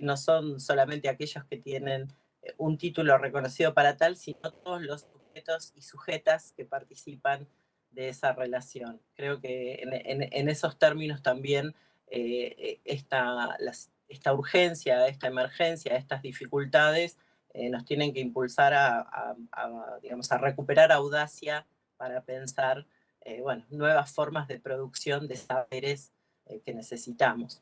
Speaker 5: no son solamente aquellos que tienen un título reconocido para tal, sino todos los sujetos y sujetas que participan de esa relación. Creo que en esos términos también esta urgencia, esta emergencia, estas dificultades nos tienen que impulsar digamos, a recuperar audacia para pensar bueno, nuevas formas de producción de saberes que necesitamos.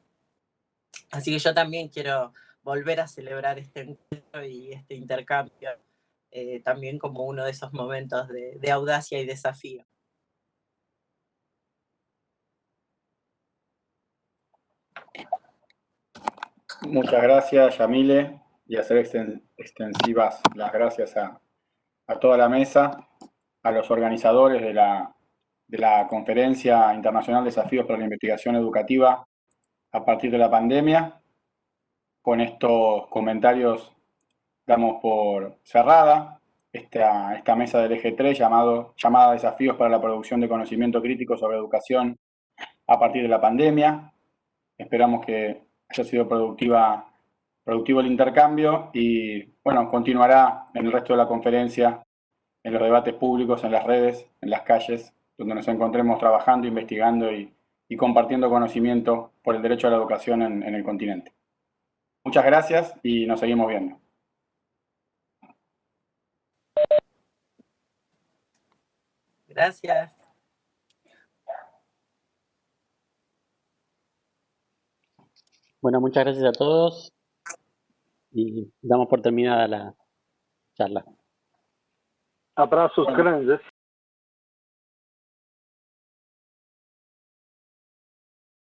Speaker 5: Así que yo también quiero volver a celebrar este encuentro y este intercambio también como uno de esos momentos de audacia y desafío.
Speaker 1: Muchas gracias, Yamile, y hacer extensivas las gracias a toda la mesa, a los organizadores de la Conferencia Internacional Desafíos para la Investigación Educativa a partir de la pandemia. Con estos comentarios damos por cerrada esta mesa del eje 3 llamada Desafíos para la producción de conocimiento crítico sobre educación a partir de la pandemia. Esperamos que haya sido productivo el intercambio y, bueno, continuará en el resto de la conferencia, en los debates públicos, en las redes, en las calles, donde nos encontremos trabajando, investigando y compartiendo conocimiento por el derecho a la educación en el continente. Muchas gracias y nos seguimos viendo.
Speaker 5: Gracias.
Speaker 6: Bueno, muchas gracias a todos y damos por terminada la charla.
Speaker 2: Abraços grandes.